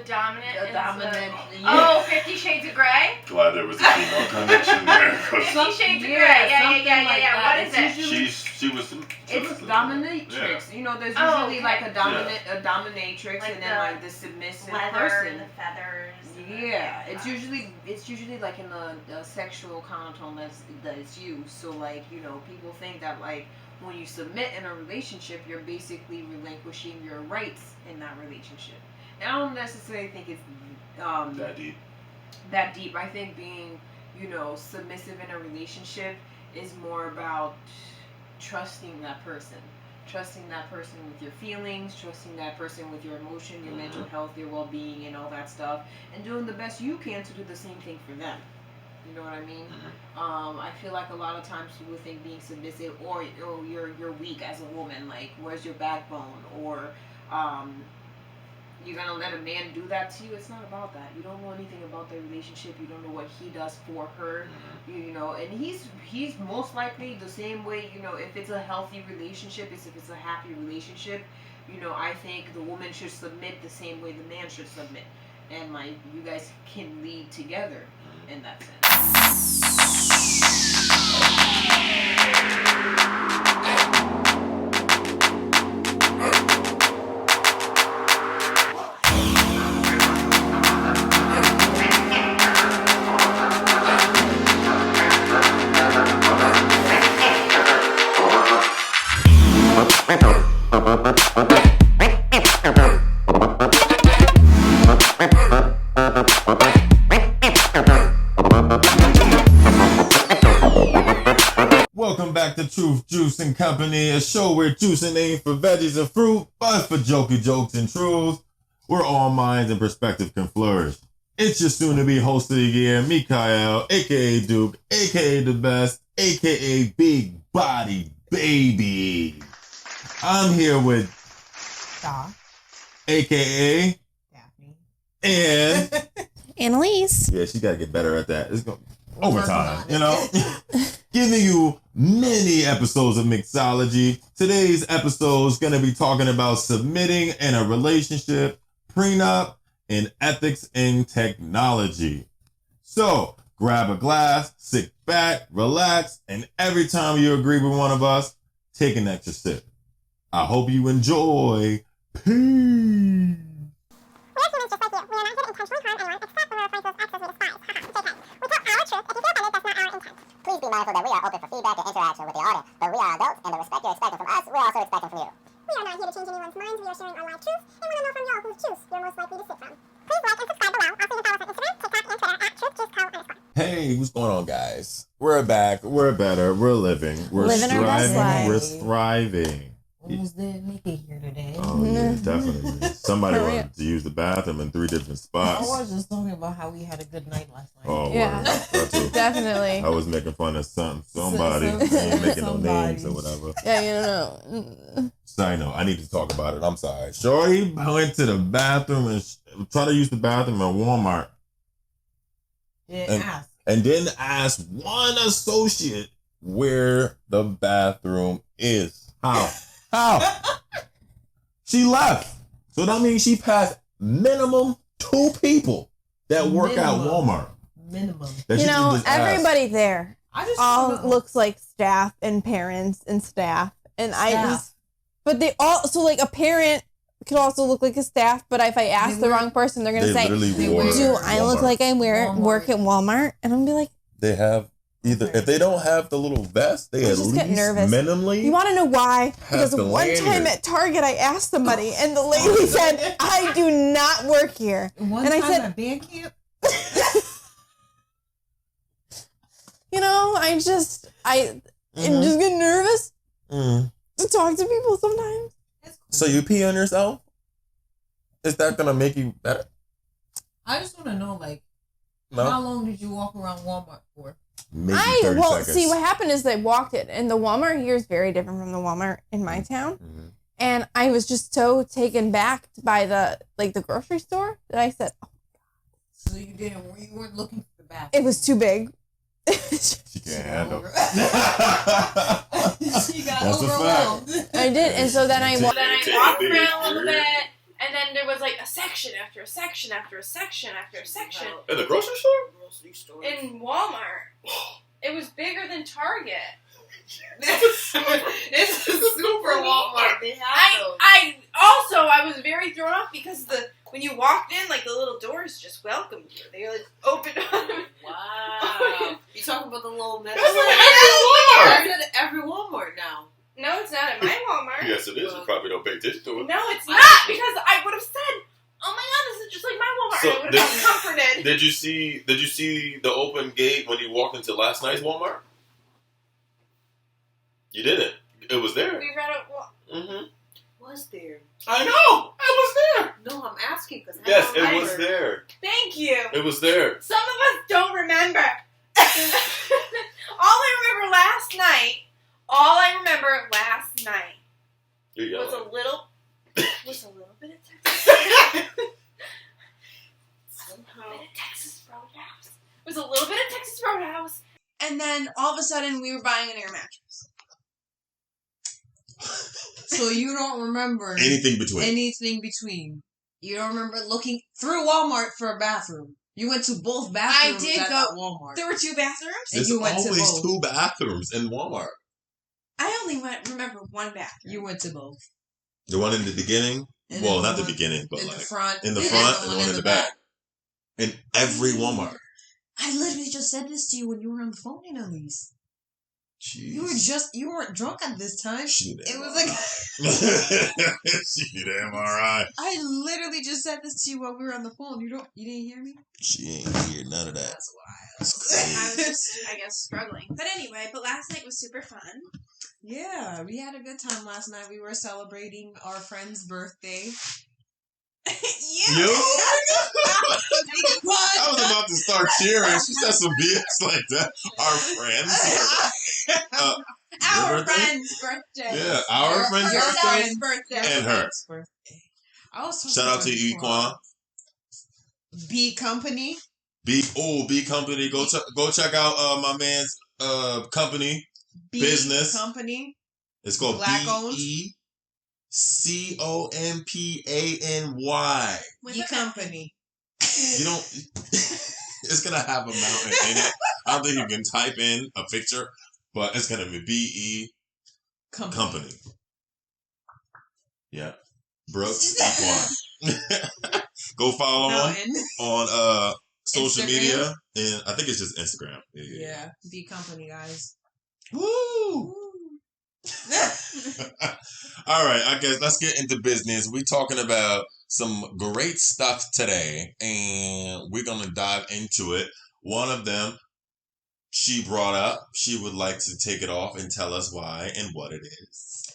dominant. The dominant. Oh, 50 Shades of Grey? Glad there was a female connection there. 50 Shades of Grey. Yeah. What is it? She was. It's dominatrix. Yeah. You know, there's usually like a dominatrix, like and then like the submissive person. The feathers. Yeah, it's usually like in the sexual connotation that it's used. So like, you know, people think that like when you submit in a relationship, you're basically relinquishing your rights in that relationship. And I don't necessarily think it's that deep. I think being, you know, submissive in a relationship is more about trusting that person with your feelings, trusting that person with your emotion, your mental health, your well-being, and all that stuff, and doing the best you can to do the same thing for them. You know what I mean? I feel like a lot of times people think being submissive, or you're weak as a woman, like where's your backbone, or you're gonna let a man do that to you. It's not about that. You don't know anything about their relationship. You don't know what he does for her. You know, and he's most likely the same way. You know, if it's a healthy relationship, if it's a happy relationship, you know, I think the woman should submit the same way the man should submit, and like you guys can lead together in that sense. Welcome back to Truth, Juice, and Company, a show where juicing ain't for veggies and fruit, but for jokey jokes and truth, where all minds and perspective can flourish. It's your soon-to-be host of the year, Mikael, a.k.a. Duke, a.k.a. The Best, a.k.a. Big Body Baby. I'm here with Doc, a.k.a. Daphne, and Annalise. Yeah, she gotta get better at that. It's going overtime, you know? Giving you many episodes of mixology. Today's episode is gonna be talking about submitting in a relationship, prenup, and ethics in technology. So, grab a glass, sit back, relax, and every time you agree with one of us, take an extra sip. I hope you enjoy. Peace. We are humans just like you. We are not here to intentionally harm anyone, except when we're referring to as exes we despise. JK. We tell our truth. If you feel offended, that's not our intent. Please be mindful that we are open for feedback and interaction with the audience, but we are adults, and the respect you're expecting from us, we're also expecting from you. We are not here to change anyone's minds. We are sharing our live truth and want to know from y'all whose juice you're most likely to sip from. Please like and subscribe below. Also, you can follow us on Instagram, TikTok, and Twitter at TruthJuiceCo_. Hey, what's going on, guys? We're back. We're better. We're living. We're Living our best striving. We're life. thriving. Almost didn't make it here today. Oh, yeah, definitely. Somebody wanted to use the bathroom in 3 different I spots. was just talking about how we had a good night last night. Oh, Yeah. word. That too. Definitely. I was making fun of somebody. I ain't making no names or whatever. Yeah, you know. Sorry, no. I need to talk about it. I'm sorry. Shorty went to the bathroom and tried to use the bathroom at Walmart. And didn't ask one associate where the bathroom is. How? She left. So that means she passed minimum 2 people that work at Walmart. Minimum. That You she know, just asked. everybody there I just all looks like staff and parents and staff. And but they all, so like a parent could also look like a staff, but if I ask the wrong person, they're going to say, do I look like I work at Walmart? And I'm going to be like, they have either, if they don't have the little vest, they at just least get nervous. minimally. You want to know why? Because the one lanyard. time at Target, I asked somebody, and the lady said, I do not work here. One and time I said, at band camp? you know, I'm just get nervous to talk to people sometimes. So you pee on yourself? Is that going to make you better? I just want to know, like, No? how long did you walk around Walmart for? Maybe 30 seconds. See, what happened is they walked it, and the Walmart here is very different from the Walmart in my town. Mm-hmm. And I was just so taken back by the grocery store that I said, oh, So you weren't looking for the bathroom. it was too big. She can't handle it. She got That's a overwhelmed. fact. I did, and so then I walked. Then I walked around a little bit, And then there was like a section after a section after a section after a section. In the grocery store? Grocery store. In Walmart. It was bigger than Target. It's a super Walmart. They have those. I was very thrown off because when you walked in, like the little doors just welcomed you. They like opened up. Wow. You talking about the little metal? That's It's at every Walmart now. No, it's not at my Walmart. Yes, it is. You probably don't pay attention to it. No, it's not because I would have said, "Oh my God, this is just like my Walmart." So I would have been comforted. Did you see the open gate when you walked into last night's Walmart? You didn't. It was there. We read it. Mm-hmm. Was there? I know. It was there. No, I'm asking because Yes, it was there. Thank you. It was there. Some of us don't remember. All I remember last night You're was yelling. a little bit of Texas. Texas Roadhouse. It was a little bit of Texas Roadhouse. And then all of a sudden we were buying an air mattress. So you don't remember Anything between. anything between. You don't remember looking through Walmart for a bathroom. You went to both bathrooms did at go- that Walmart. There were 2 bathrooms. And There's you went to always both. 2 bathrooms in Walmart. I only remember one bathroom. You went to both. The one in the beginning? And well, then not the one beginning, but in like the front. in the and front then and the one in the back. In every Walmart. I literally just said this to you when you were on the phone, Annalise. Jeez. You weren't drunk at this time. She It was like she damn alright. I literally just said this to you while we were on the phone. You didn't hear me? She ain't hear none of that. That's wild. That's I was crazy. just, I guess, struggling. But anyway, last night was super fun. Yeah, we had a good time last night. We were celebrating our friend's birthday. You? I was about to start cheering. She said some BS like that. Our friends. Our birthday? friend's birthday. Yeah, our friend's Your birthday. friend's birthday. And her. Birthday. I was talking Shout out to about Equan. B Company. B Company. Go check out my man's company. B Business. Company. It's called Black owned. BECOMPANY. B Company. You don't. It's gonna have a mountain in it. I don't think you can type in a picture, but it's gonna be BE Company. Yeah, Brooks Equan. Go follow him on social Instagram? media, and I think it's just Instagram. Yeah, B Company, guys. Woo! All right, I guess let's get into business. We're talking about some great stuff today, and we're gonna dive into it. One of them, she brought up. She would like to take it off and tell us why and what it is.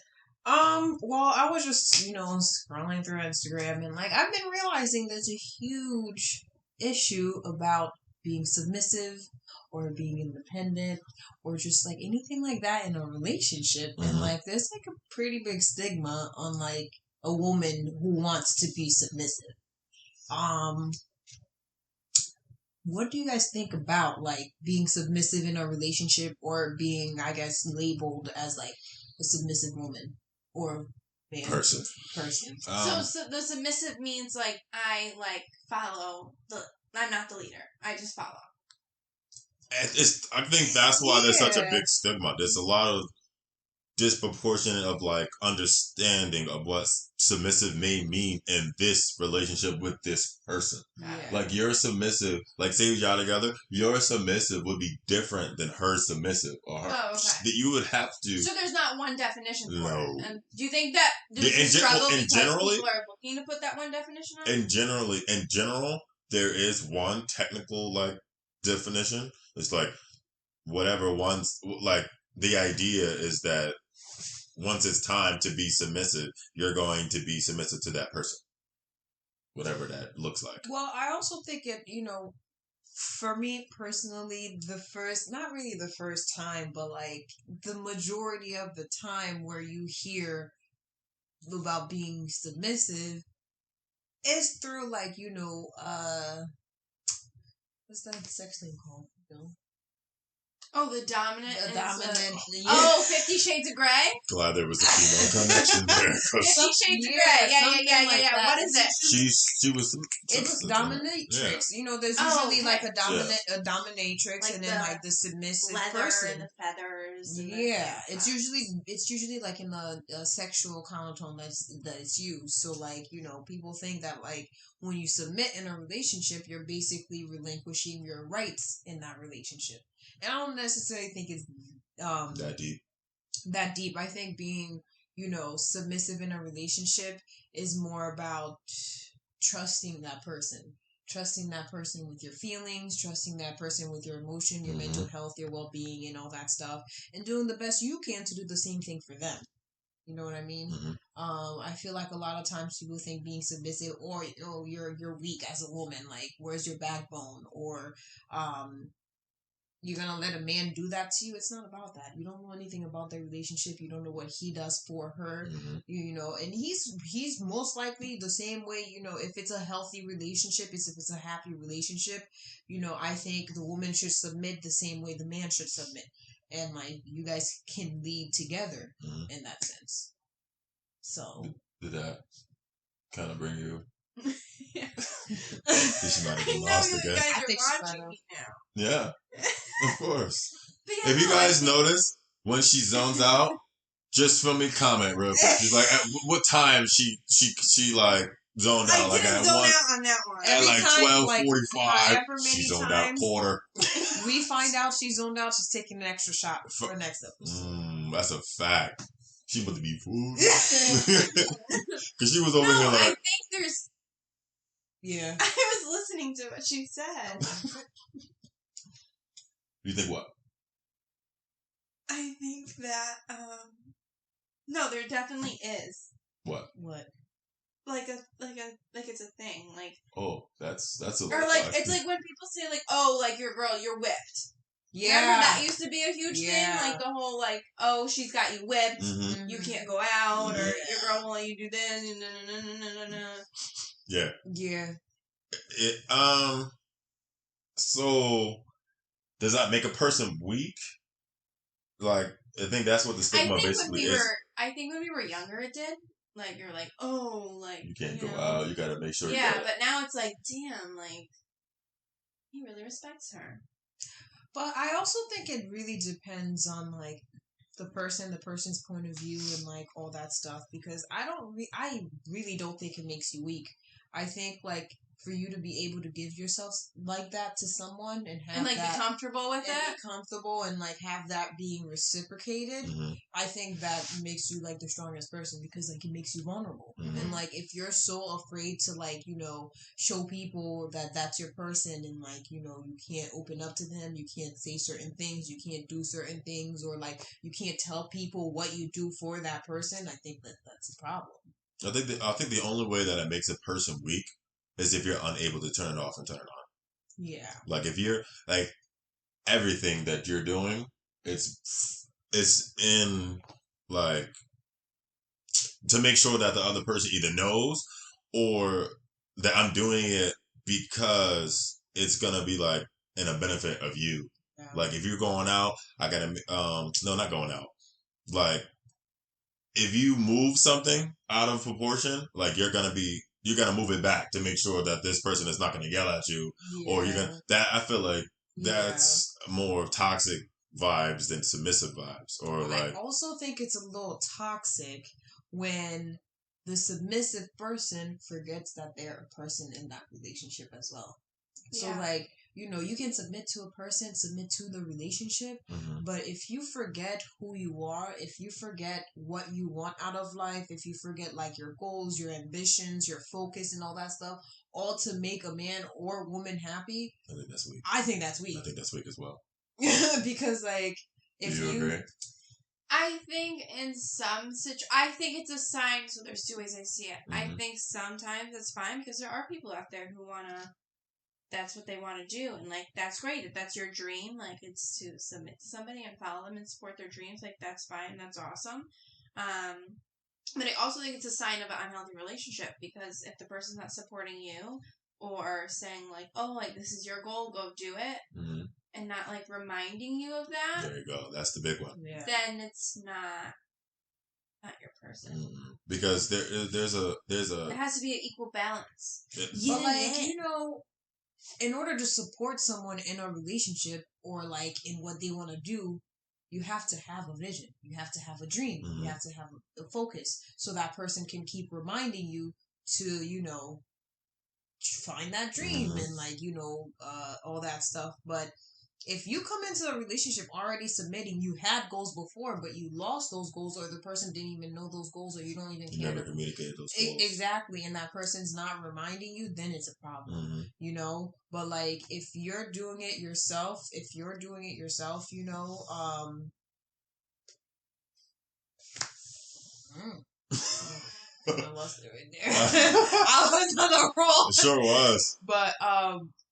Well, I was just, scrolling through Instagram and I've been realizing there's a huge issue about being submissive or being independent or just anything like that in a relationship. Mm-hmm. And there's a pretty big stigma on a woman who wants to be submissive. What do you guys think about being submissive in a relationship or being, I guess, labeled as a submissive woman or man? Person. So the submissive means I follow I'm not the leader. I just follow. I think that's why there's such a big stigma. There's a lot of disproportionate of understanding of what submissive may mean in this relationship with this person. Yeah. You're submissive, say y'all together, your submissive would be different than her submissive or her. Oh, okay. That you would have to. So there's not one definition for No. it. And do you think that there's Yeah, a struggle and because generally- people are looking to put that one definition on? in general, there is one technical definition. It's whatever one's the idea is that once it's time to be submissive, you're going to be submissive to that person. Whatever that looks like. Well, I also think it, for me personally, not really the first time, but the majority of the time where you hear about being submissive is through what's that sex thing called? Oh, the dominant. The is dominant. Oh, 50 Shades of Grey? Glad there was a female connection there. 50 Shades of Grey. Yeah. What is it? She was. It's dominatrix. You know, there's usually like a dominatrix, like and then like the submissive leather person. and the feathers. And it's usually like in a sexual connotation that it's used. So like, you know, people think that like when you submit in a relationship, you're basically relinquishing your rights in that relationship. And I don't necessarily think it's that deep. I think being, you know, submissive in a relationship is more about trusting that person with your feelings, trusting that person with your emotion, your mental health, your well-being, and all that stuff, and doing the best you can to do the same thing for them. You know what I mean? I feel like a lot of times people think being submissive, or you're weak as a woman, like where's your backbone, or you're gonna let a man do that to you. It's not about that. You don't know anything about their relationship. You don't know what he does for her. You know, and he's most likely the same way. You know, if it's a healthy relationship, if it's a happy relationship, you know, I think the woman should submit the same way the man should submit, and like you guys can lead together in that sense. So did that kind of bring you? Yeah. She might have been lost again. I think you're watching me now. Yeah, of course. Yeah, If you guys notice when she zones out, just feel me comment real quick. She's like, at what time she like zoned out? I didn't zone out on that one. At like 12:45, she zoned out quarter. We find out she zoned out. She's taking an extra shot for the next episode. That's a fact. She about to be fooled because she was over here like. I think there's. Yeah. I was listening to what she said. You think what? I think that no, there definitely is. What? Like it's a thing. Like that's a or like it's like when people say like, oh, like your girl, you're whipped. Yeah. Remember that used to be a huge thing? Like the whole like, oh, she's got you whipped, you can't go out, or your girl won't let you do this, Yeah. Yeah. So does that make a person weak? Like, I think that's what the stigma basically is. I think when we were younger, it did. Like, you're like, oh, like... You can't go out. You gotta make sure. Yeah, but now it's like, damn, like, he really respects her. But I also think it really depends on, like, the person's point of view and, like, all that stuff. Because I really don't think it makes you weak. I think, like, for you to be able to give yourself like that to someone and have be comfortable with it, be comfortable and like have that being reciprocated, I think that makes you like the strongest person, because like it makes you vulnerable. And like if you're so afraid to like, you know, show people that that's your person, and like, you know, you can't open up to them, you can't say certain things, you can't do certain things, or like you can't tell people what you do for that person, I think that that's a problem. I think the only way that it makes a person weak is if you're unable to turn it off and turn it on. Yeah. Like if you're like everything that you're doing, it's in like to make sure that the other person either knows or that I'm doing it because it's gonna be like in a benefit of you. Yeah. Like if you're going out, I gotta no, not going out. Like if you move something out of proportion, like you're gonna move it back to make sure that this person is not gonna yell at you, or you're gonna that. I feel like that's more toxic vibes than submissive vibes, or like. I also think it's a little toxic when the submissive person forgets that they're a person in that relationship as well. So like, you know, you can submit to a person, submit to the relationship, but if you forget who you are, if you forget what you want out of life, if you forget like your goals, your ambitions, your focus and all that stuff, all to make a man or woman happy, I think that's weak. I think that's weak. I think that's weak as well. Because like, if you agree? I think in some I think it's a sign. So there's two ways I see it. I think sometimes it's fine because there are people out there who that's what they want to do, and like that's great. If that's your dream, like it's to submit to somebody and follow them and support their dreams, like that's fine, that's awesome. But I also think it's a sign of an unhealthy relationship, because if the person's not supporting you or saying like, oh, like this is your goal, go do it, and not like reminding you of that, there you go. That's the big one. Yeah. then it's not your person. Because there's a It has to be an equal balance. But like, you know, in order to support someone in a relationship or like in what they want to do, you have to have a vision. You have to have a dream. You have to have a focus, so that person can keep reminding you to, you know, find that dream and like, you know, all that stuff. But if you come into a relationship already submitting, you had goals before, but you lost those goals, or the person didn't even know those goals, or you don't even care. Never communicated those goals. Exactly, and that person's not reminding you, then it's a problem, you know? But, like, if you're doing it yourself, you know, I lost it right there. I was on the roll. It sure was. But,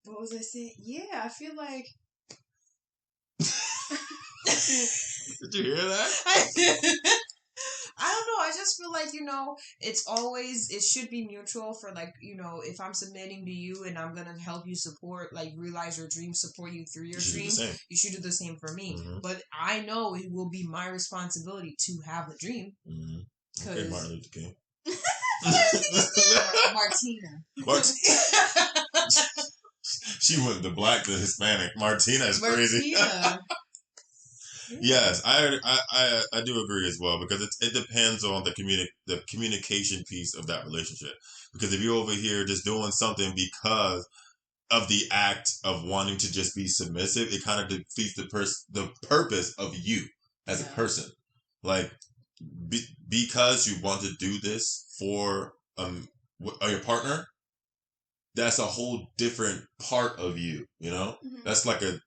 what was I saying? Yeah, I feel like... Did you hear that? I don't know. I just feel like, you know, it should be mutual for like, you know, if I'm submitting to you and I'm going to help you support, like realize your dreams, support you through your dreams, you should do the same for me. But I know it will be my responsibility to have a dream. Okay, Martin Luther King. Martina. She went the black to Hispanic. Martina is crazy. Yes, I do agree as well, because it depends on the communication piece of that relationship. Because if you're over here just doing something because of the act of wanting to just be submissive, it kind of defeats the purpose of you as a person. Like because you want to do this for your partner, that's a whole different part of you. You know, that's like a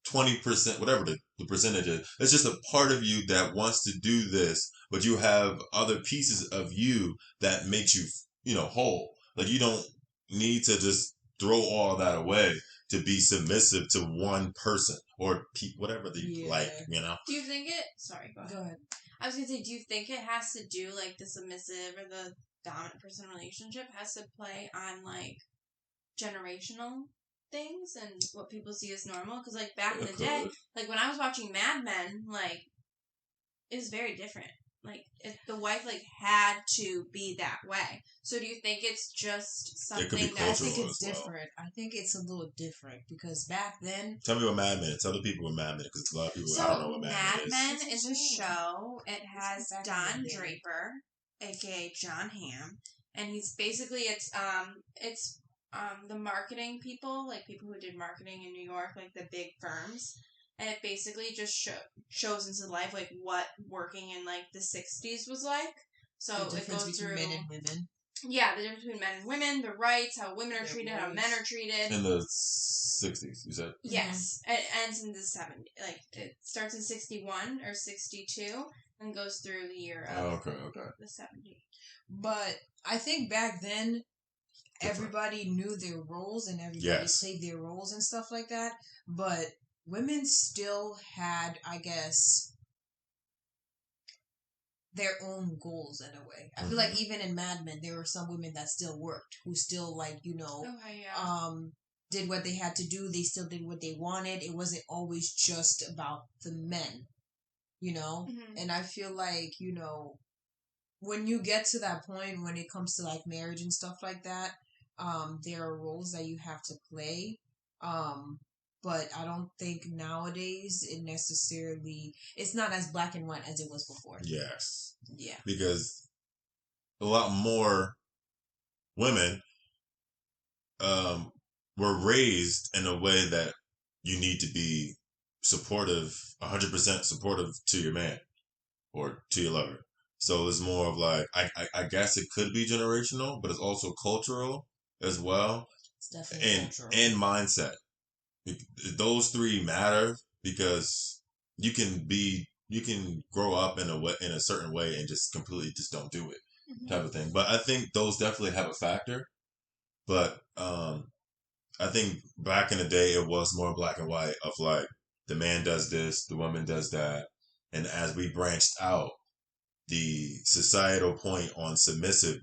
20%, whatever the percentage is. It's just a part of you that wants to do this, but you have other pieces of you that makes you, you know, whole. Like you don't need to just throw all that away to be submissive to one person or whatever they like, you know. Do you think it? Sorry, go ahead. I was gonna say, do you think it has to do like the submissive or the dominant person relationship has to play on like generational things and what people see as normal? Because like back in the day, like when I was watching Mad Men, like it was very different. Like the wife like had to be that way. So do you think it's just something that I think it's different? I think it's a little different because back then. Tell me what Mad Men. Tell the people what Mad Men is, because a lot of people I don't know what Mad Men is. Mad Men is a show. It has Don Draper, aka John Hamm, and he's basically it's the marketing people, like people who did marketing in New York, like the big firms. And it basically just shows into life, like, what working in, like, the 60s was like. So it goes through... men and women. Yeah, the difference between men and women, the rights, how women are treated, how men are treated. In the 60s, you said? Yes. It ends in the 70s. Like, it starts in 61 or 62 and goes through the year of the 70s. But I think back then, everybody knew their roles and everybody played their roles and stuff like that. But... women still had, I guess, their own goals in a way. I feel like even in Mad Men, there were some women that still worked, who still, like, you know, did what they had to do. They still did what they wanted. It wasn't always just about the men, you know? And I feel like, you know, when you get to that point, when it comes to, like, marriage and stuff like that, there are roles that you have to play. But I don't think nowadays it's not as black and white as it was before. Yes. Yeah. Because a lot more women were raised in a way that you need to be supportive, 100% supportive to your man or to your lover. So it's more of like, I guess it could be generational, but it's also cultural as well. It's definitely cultural. And mindset. Those three matter because you can grow up in a certain way and just completely just don't do it type of thing. But I think those definitely have a factor. But I think back in the day it was more black and white of like the man does this, the woman does that, and as we branched out, the societal point on submissive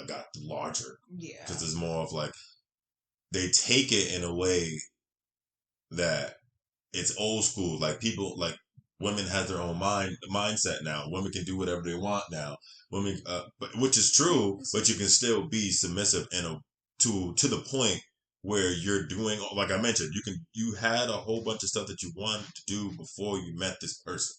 got larger. Yeah, because it's more of like they take it in a way that it's old school. Like people, like women have their own mindset now. Women can do whatever they want now. Women, which is true, but you can still be submissive to the point where you're doing, like I mentioned, you had a whole bunch of stuff that you wanted to do before you met this person.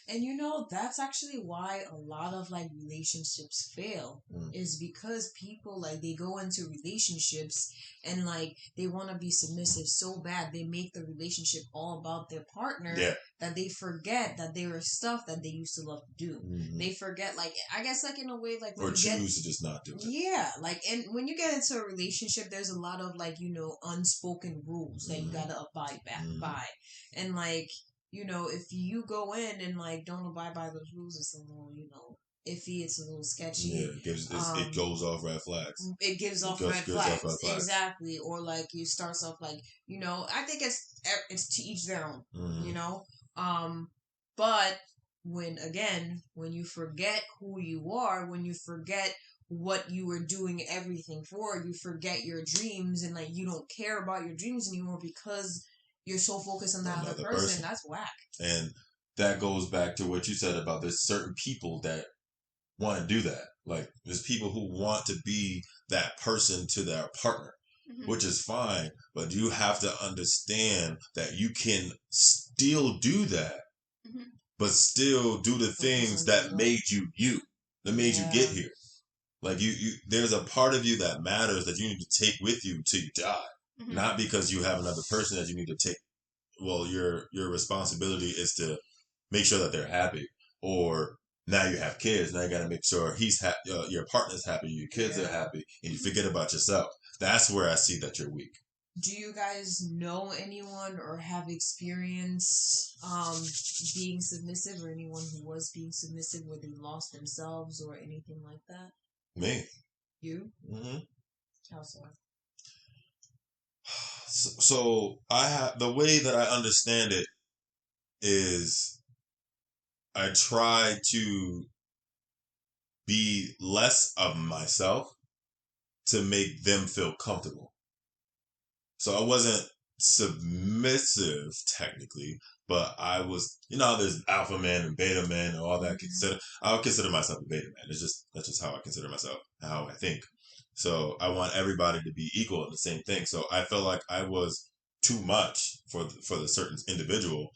And that's actually why a lot of like relationships fail, is because people like they go into relationships and like they want to be submissive so bad they make the relationship all about their partner, that they forget that there is stuff that they used to love to do. They forget, like, I guess, like in a way, like, or choose to just not do it. Yeah, like, and when you get into a relationship, there's a lot of like unspoken rules that you gotta abide by, and like. If you go in and like don't abide by those rules, it's a little, iffy. It's a little sketchy. Yeah, it goes off red flags. It gives off red flags. Exactly. Or like it starts off like, I think it's to each their own. But when you forget who you are, when you forget what you were doing everything for, you forget your dreams, and like you don't care about your dreams anymore because you're so focused on that other person. That's whack. And that goes back to what you said about there's certain people that want to do that. Like there's people who want to be that person to their partner, which is fine. But you have to understand that you can still do that, but still do the things that made you, that made you get here. Like you, there's a part of you that matters that you need to take with you till you die. Not because you have another person that you need to take. Well, your responsibility is to make sure that they're happy. Or now you have kids. Now you got to make sure your partner's happy, your kids are happy, and you forget about yourself. That's where I see that you're weak. Do you guys know anyone or have experience being submissive, or anyone who was being submissive where they lost themselves or anything like that? Me. You? How so? So I have, the way that I understand it is I try to be less of myself to make them feel comfortable. So I wasn't submissive technically, but I was, there's alpha man and beta man and all that. I would consider myself a beta man. That's just how I consider myself, how I think. So I want everybody to be equal in the same thing. So I felt like I was too much for the certain individual,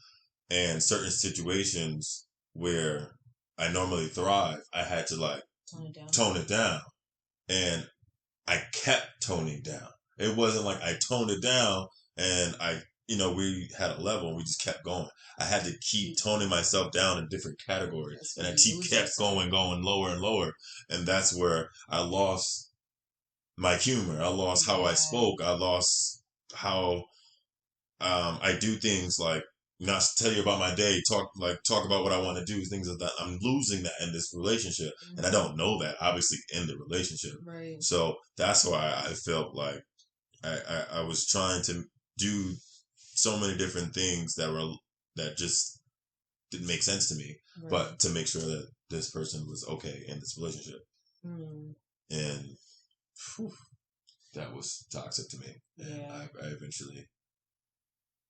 and certain situations where I normally thrive, I had to like tone it down. And I kept toning down. It wasn't like I toned it down and we had a level and we just kept going. I had to keep toning myself down in different categories. And I kept going lower and lower. And that's where I lost my humor. I lost how I spoke. I lost how I do things, like not tell you about my day, talk about what I want to do, things like that. I'm losing that in this relationship, and I don't know that obviously in the relationship. Right. So that's why I felt like I was trying to do so many different things that just didn't make sense to me, but to make sure that this person was okay in this relationship. And that was toxic to me. And I eventually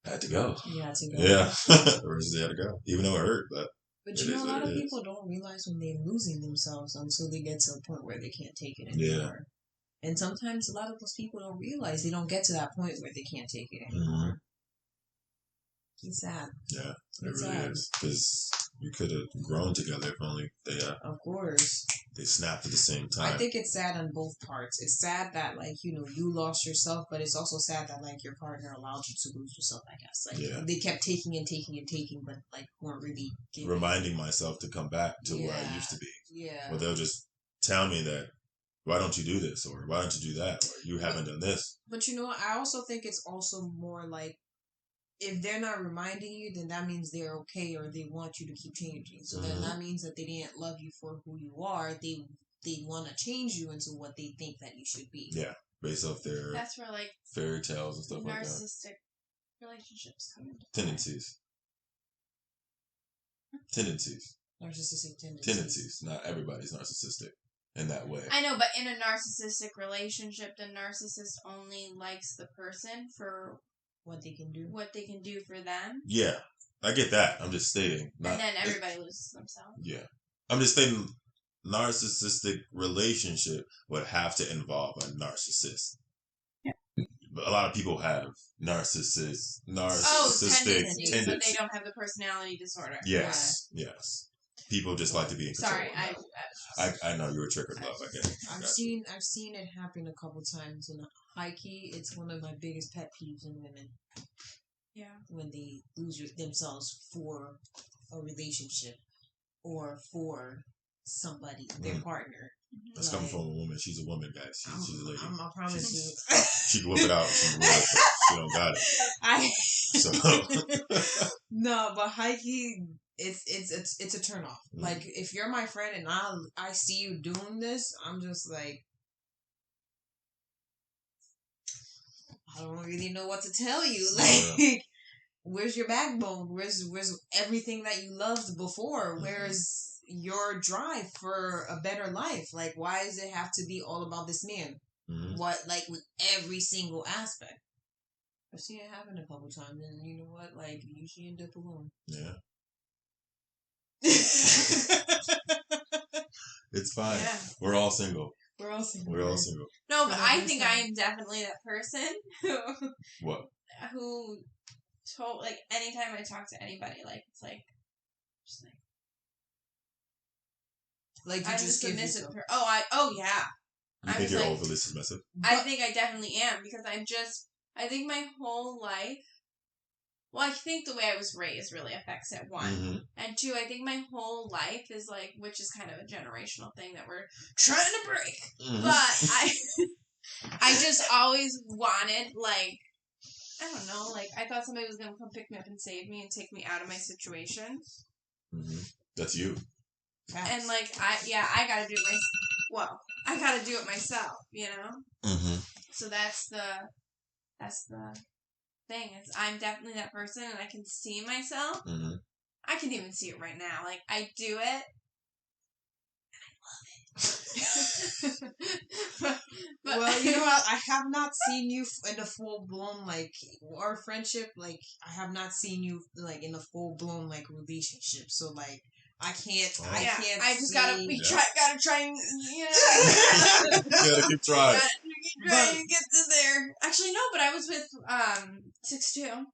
had to go. You had to go. Yeah. Eventually had to go. Even though it hurt, but a lot of people don't realize when they're losing themselves until they get to a point where they can't take it anymore. Yeah. And sometimes a lot of those people don't realize they don't get to that point where they can't take it anymore. It's sad. Yeah, it really is. Because we could have grown together if only they of course. They snapped at the same time. I think it's sad on both parts. It's sad that like, you lost yourself, but it's also sad that like your partner allowed you to lose yourself, I guess. Like they kept taking and taking and taking, but like weren't really reminding myself to come back to where I used to be. Yeah. But they'll just tell me that, why don't you do this? Or why don't you do that? Or you haven't done this. But I also think it's also more like, if they're not reminding you, then that means they're okay, or they want you to keep changing. So then that means that they didn't love you for who you are. They want to change you into what they think that you should be. Yeah, based off their that's where like fairy tales and stuff like that. Narcissistic relationships come into tendencies. Narcissistic tendencies. Not everybody's narcissistic in that way. I know, but in a narcissistic relationship, the narcissist only likes the person for what they can do. What they can do for them. Yeah, I get that. I'm just stating. And then everybody loses themselves. Yeah. I'm just stating narcissistic relationship would have to involve a narcissist. But a lot of people have narcissistic tendencies. But they don't have the personality disorder. Yes, yes. People just like to be in control. Sorry, I know you were triggered, love. I get it. I've seen it happen a couple times, and high key, it's one of my biggest pet peeves in women. Yeah. When they lose themselves for a relationship or for somebody, their partner. That's coming from a woman. She's a woman, guys. She's a lady. I promise you. She can whip it out. She don't got it. No, but high key, it's a turn off. Mm-hmm. Like, if you're my friend and I see you doing this, I'm just like, I don't really know what to tell you. Like, where's your backbone? Where's everything that you loved before? Mm-hmm. Where's your drive for a better life? Like, why does it have to be all about this man? Mm-hmm. What, like, with every single aspect? I've seen it happen a couple times, and you know what? Like, you should end up alone. Yeah. It's fine. Yeah. We're all single. We're all single. No, but I think I am definitely that person who... What? Who told, like, anytime I talk to anybody, like, it's like... Just like... Like, you I'm just a give submissive yourself. Oh, yeah. You think you're overly submissive? I think I definitely am, because I think my whole life, well, I think the way I was raised really affects it, one. Mm-hmm. And two, I think my whole life is like, which is kind of a generational thing that we're trying to break. Mm-hmm. But I just always wanted, like, I don't know, like, I thought somebody was going to come pick me up and save me and take me out of my situation. Mm-hmm. That's you. And, like, I gotta do it I gotta do it myself, you know? Mm-hmm. So that's the thing. I'm definitely that person, and I can see myself. Mm-hmm. I can even see it right now. Like, I do it, and I love it. but well, you know what? I have not seen you in a full-blown, like, our friendship, like, I have not seen you, like, in a full-blown, like, relationship. So, like, I can't. I just gotta try and, you know. Gotta keep trying. Trying to get to there. Actually, no, but I was with 6'2".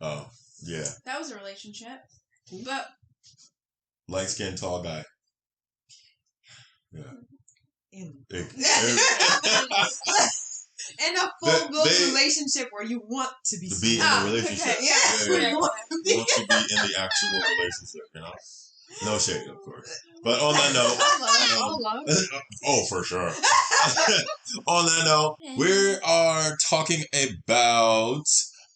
Oh, yeah. That was a relationship, but light skinned, tall guy. Yeah. In a full-blown relationship where you want to be in a relationship. Okay, yeah. You want to be in the actual relationship, you know? No shade, of course. But on that note, oh, for sure. On that note, we are talking about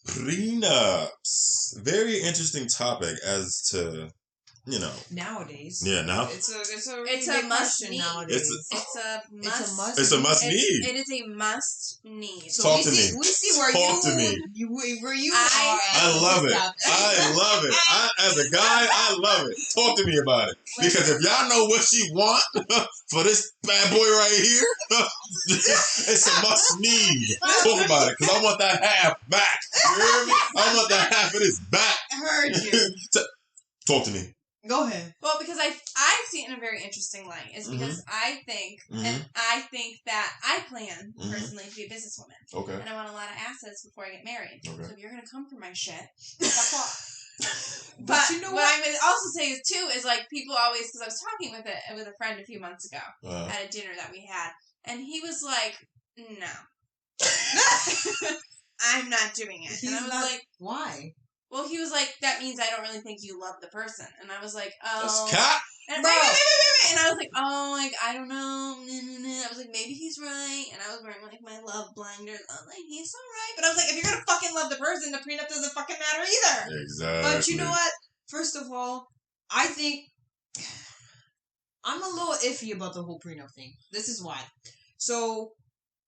prenups. Very interesting topic as to, you know, nowadays. Yeah, now it's a must need nowadays. It's a must need. It is a must need. So Talk to me. We see where where you are. I love it. I love it. As a guy, I love it. Talk to me about it. Because if y'all know what she want for this bad boy right here, it's a must need. Talk about it, because I want that half back. You hear me? I want that half of this back. I heard you. Talk to me. Go ahead. Well, because I see it in a very interesting light. Is because I think, and I think that I plan personally to be a businesswoman. Okay. And I want a lot of assets before I get married. Okay. So if you're gonna come for my shit, fuck off. But you know what I would also say is too is like people always, because I was talking with a friend a few months ago at a dinner that we had, and he was like, "No, I'm not doing it." And I was like, "Why?" Well, he was like, that means I don't really think you love the person. And I was like, oh. That's cat. And I was like, oh, like, I don't know. I was like, maybe he's right. And I was wearing, like, my love blinders. I was like, he's so right. But I was like, if you're going to fucking love the person, the prenup doesn't fucking matter either. Exactly. But you know what? First of all, I think I'm a little iffy about the whole prenup thing. This is why. So,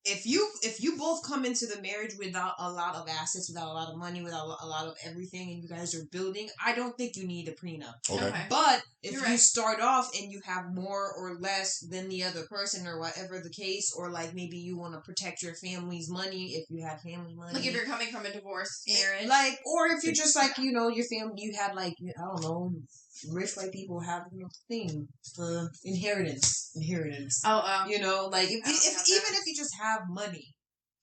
if you both come into the marriage without a lot of assets, without a lot of money, without a lot of everything, and you guys are building, I don't think you need a prenup. Okay. But if you start off and you have more or less than the other person, or whatever the case, or like maybe you want to protect your family's money if you have family money, like if you're coming from a divorced marriage, like, or if you're just like, you know, your family, you had like, I don't know, rich white people have thing for inheritance. Oh. You know, like if even if you just have money.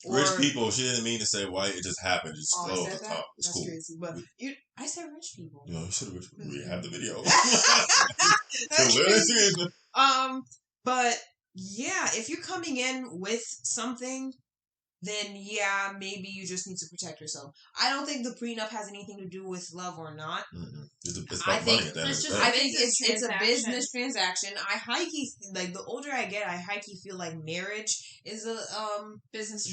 Rich people, she didn't mean to say white. It just happened. Just flow at the top. It's That's cool. crazy. But I said rich people. You know, you should have rich people. We have the video. But yeah, if you're coming in with something, then yeah, maybe you just need to protect yourself. I don't think the prenup has anything to do with love or not. Mm-hmm. It's about money at the end of the day. I think it's a business transaction. I high-key, like, the older I get, I high-key feel like marriage is a business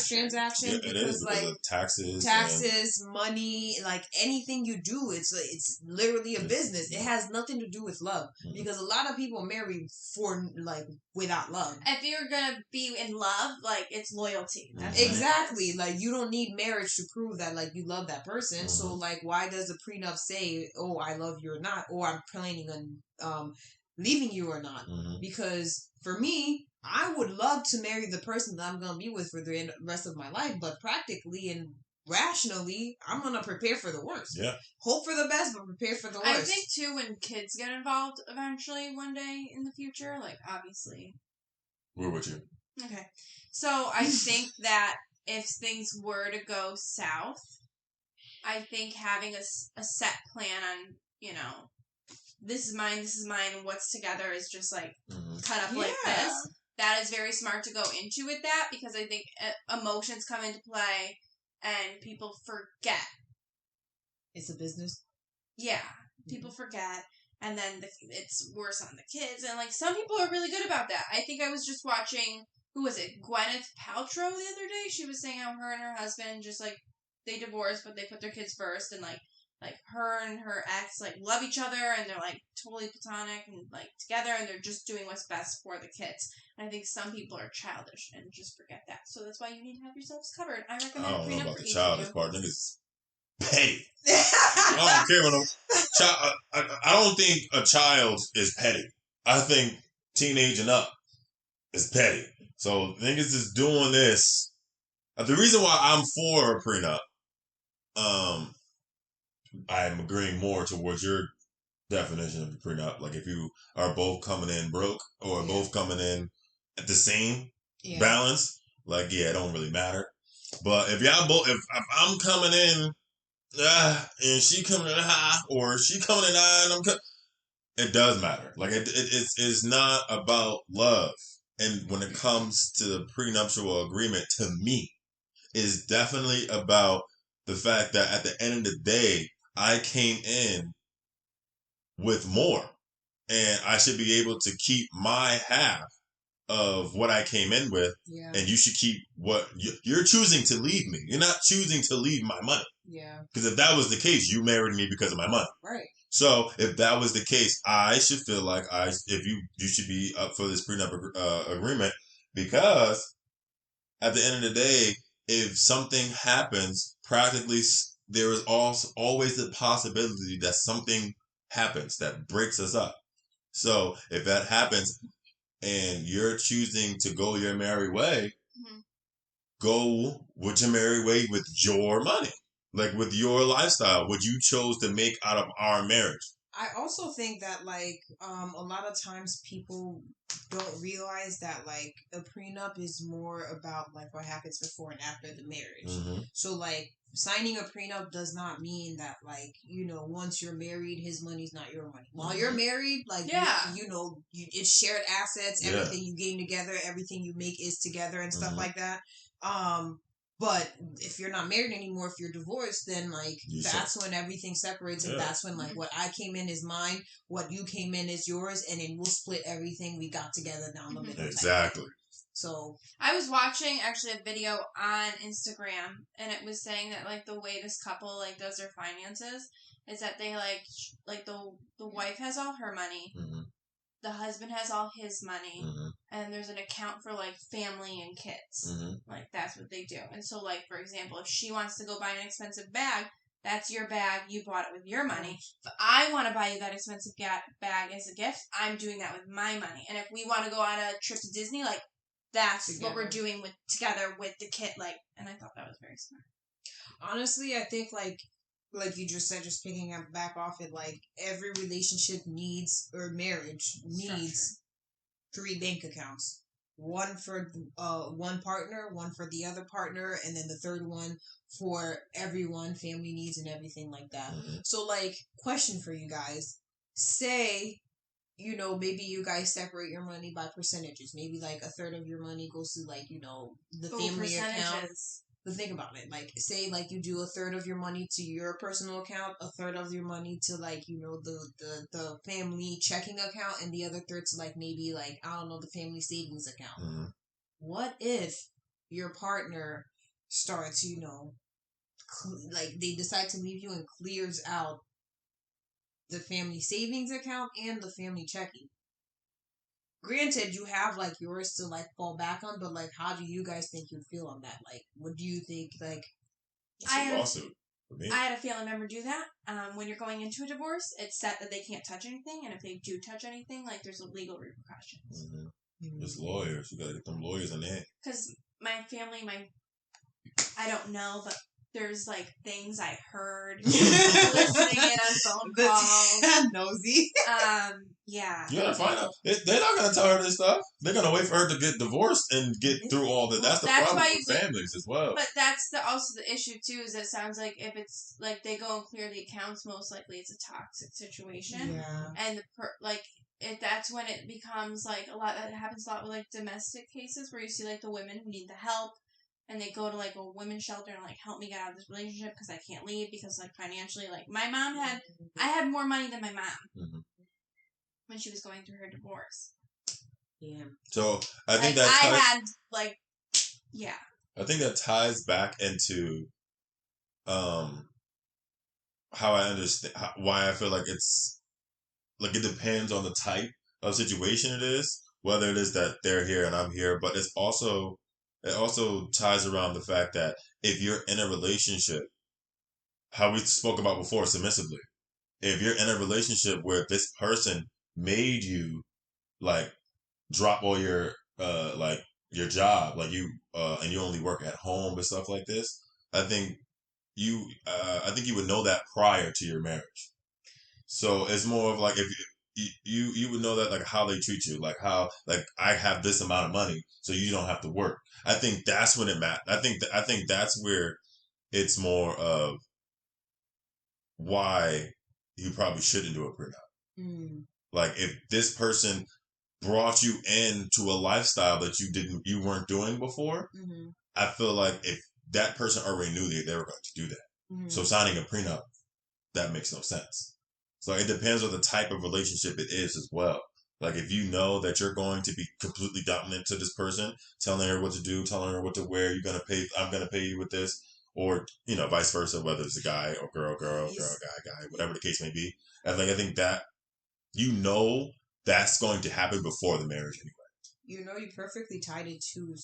transaction. Yeah, it is, because of taxes, money, like anything you do, it's literally a business. It has nothing to do with love, because a lot of people marry for like without love. If you're gonna be in love, like, it's loyalty. Exactly. Like, you don't need marriage to prove that, like, you love that person. So, like, why does the prenup say, oh, I love you or not, or I'm planning on leaving you or not? Because for me, I would love to marry the person that I'm gonna be with for the rest of my life, but practically and rationally, I'm gonna prepare for the worst. Yeah. Hope for the best, but prepare for the worst. I think too, when kids get involved eventually one day in the future, like, obviously. We're with you. Okay. So I think that if things were to go south, I think having a set plan on, you know, this is mine, and what's together is just like cut up like this. That is very smart to go into with that, because I think emotions come into play and people forget. It's a business? Yeah. People forget. And then it's worse on the kids. And, like, some people are really good about that. I think I was just watching, who was it? Gwyneth Paltrow the other day. She was saying how her and her husband just, like, they divorced, but they put their kids first. And, like her and her ex, like, love each other. And they're, like, totally platonic and, like, together. And they're just doing what's best for the kids. And I think some people are childish and just forget that. So that's why you need to have yourselves covered. I recommend I don't know prenup about for the each childish of you. part. Niggas petty. I don't care when I don't think a child is petty. I think teenage and up is petty. So niggas is doing this. The reason why I'm for a prenup, I'm agreeing more towards your definition of a prenup. Like, if you are both coming in broke or both coming in at the same balance, like, it don't really matter. But if y'all both, if I'm coming in and she coming in high, or she coming in high and I'm coming, it does matter. Like, it's not about love. And when it comes to the prenuptial agreement, to me, is definitely about the fact that at the end of the day, I came in with more, and I should be able to keep my half of what I came in with, and you should keep what you're choosing to leave me. You're not choosing to leave my money. Yeah. Because if that was the case, you married me because of my money. Right. So if that was the case, I should feel like you should be up for this prenup agreement, because at the end of the day, if something happens, practically there is also always the possibility that something happens that breaks us up. So if that happens and you're choosing to go your merry way, go with your merry way with your money. Like, with your lifestyle, what you chose to make out of our marriage. I also think that, like, a lot of times people don't realize that, like, a prenup is more about, like, what happens before and after the marriage. So, like, signing a prenup does not mean that, like, you know, once you're married, his money's not your money. While you're married, like, you know, it's shared assets, everything you gain together, everything you make is together and stuff like that. But if you're not married anymore, if you're divorced, then, like, that's when everything separates, and that's when, like, what I came in is mine, what you came in is yours, and then we'll split everything we got together down the middle. Exactly. So I was watching actually a video on Instagram, and it was saying that, like, the way this couple, like, does their finances is that they like the wife has all her money, the husband has all his money, and there's an account for, like, family and kids. Like, that's what they do. And so, like, for example, if she wants to go buy an expensive bag, that's your bag. You bought it with your money. If I want to buy you that expensive bag as a gift, I'm doing that with my money. And if we want to go on a trip to Disney, like, that's what we're doing together with the kid. Like, and I thought that was very smart. Honestly, I think, like you just said, just picking up back off it, like, every relationship needs, or marriage needs, 3 bank accounts. One for one partner, one for the other partner, and then the third one for everyone, family needs and everything like that. So, like, question for you guys. Say, you know, maybe you guys separate your money by percentages. Maybe, like, a third of your money goes to, like, you know, the family account. But think about it. Like, say, like, you do a third of your money to your personal account, a third of your money to, like, you know, the family checking account, and the other third to, like, maybe, like, I don't know, the family savings account. What if your partner starts, you know, like, they decide to leave you and clears out the family savings account and the family checking? Granted, you have, like, yours to, like, fall back on, but, like, how do you guys think you feel on that? Like, what do you think, like... It's a lawsuit for me. I had a family member do that. When you're going into a divorce, it's set that they can't touch anything, and if they do touch anything, like, there's legal repercussions. There's lawyers. You gotta get them lawyers in there. Because my family, I don't know, but there's, like, things I heard listening in on phone calls. Nosy. Yeah. You gotta find out. They're not gonna tell her this stuff. They're gonna wait for her to get divorced and get through all that. That's the problem with families as well. But that's also the issue, too, is it sounds like if it's, like, they go and clear the accounts, most likely it's a toxic situation. Yeah. And, that's when it becomes, like, that happens a lot with, like, domestic cases where you see, like, the women who need the help. And they go to, like, a women's shelter and, like, help me get out of this relationship because I can't leave because, like, financially, like, my mom I had more money than my mom when she was going through her divorce. Yeah. So, I think I think that ties back into how I understand, why I feel like it's, like, it depends on the type of situation it is, whether it is that they're here and I'm here, but it also ties around the fact that if you're in a relationship, how we spoke about before, submissively, if you're in a relationship where this person made you, like, drop all your like, your job, like, you and you only work at home and stuff like this, I think you would know that prior to your marriage. So it's more of like, if you would know that, like, how they treat you, like, how, like, I have this amount of money, so you don't have to work. I think that's when it matters. I think that's where it's more of why you probably shouldn't do a prenup. Like, if this person brought you into a lifestyle that you weren't doing before, I feel like if that person already knew they were going to do that, so signing a prenup, that makes no sense. So it depends on the type of relationship it is as well. Like, if you know that you're going to be completely dominant to this person, telling her what to do, telling her what to wear, I'm going to pay you with this, or, you know, vice versa, whether it's a guy or girl, guy, whatever the case may be. I think that, you know, that's going to happen before the marriage anyway. You know, you perfectly tied it to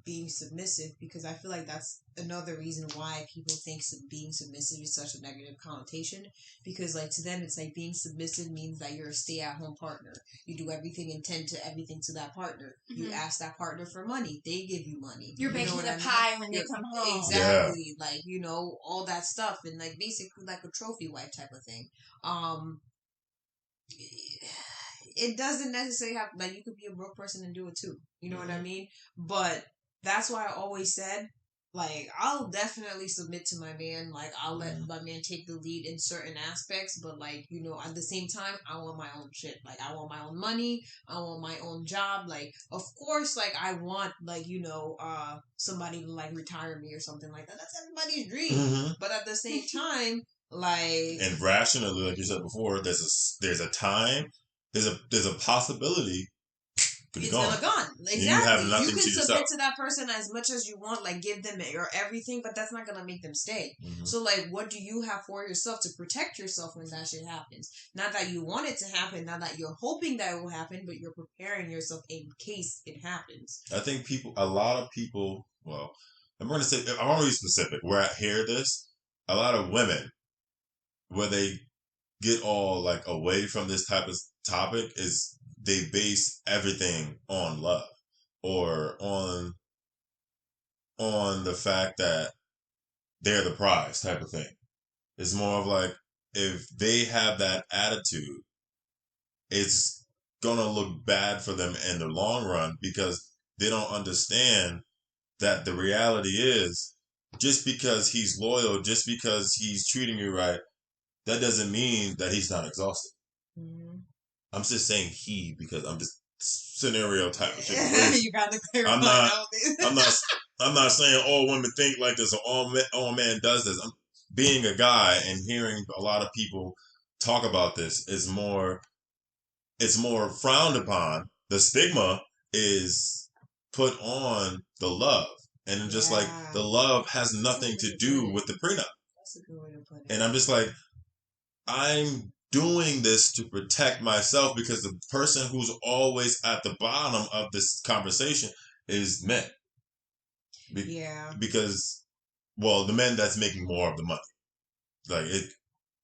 being submissive, because I feel like that's another reason why people think being submissive is such a negative connotation, because, like, to them it's like being submissive means that you're a stay-at-home partner. You do everything and tend to everything to that partner. You ask that partner for money, they give you money. You're baking the pie when they come home. Exactly. Yeah. Like, you know, all that stuff, and, like, basically like a trophy wife type of thing. It doesn't necessarily have, like, you could be a broke person and do it too. You know what I mean? But that's why I always said, like, I'll definitely submit to my man. Like, I'll let my man take the lead in certain aspects. But, like, you know, at the same time, I want my own shit. Like, I want my own money. I want my own job. Like, of course, like, I want, like, you know, somebody to, like, retire me or something like that. That's everybody's dream. But at the same time, like... And rationally, like you said before, there's a time... There's a possibility it's gonna gone. Exactly. You have nothing you can to submit yourself. to that person as much as you want, like give them your everything, but that's not gonna make them stay. Mm-hmm. So like, what do you have for yourself to protect yourself when that shit happens? Not that you want it to happen, not that you're hoping that it will happen, but you're preparing yourself in case it happens. I think a lot of people. Well, I'm going to be specific. Where I hear this, a lot of women, where they get all like away from this type of topic is they base everything on love or on the fact that they're the prize type of thing. It's more of like, if they have that attitude, it's gonna look bad for them in the long run, because they don't understand that the reality is, just because he's loyal, just because he's treating you right, that doesn't mean that he's not exhausted. Mm-hmm. I'm just saying because I'm just scenario type of situation. You got to clarify. I'm not saying all women think like this or all man does this. I'm being a guy and hearing a lot of people talk about this is more. It's more frowned upon. The stigma is put on the love, and just like the love has nothing to do with the prenup. That's a good way to put it. And I'm just like, I'm doing this to protect myself, because the person who's always at the bottom of this conversation is men. Because, well, the men that's making more of the money. Like,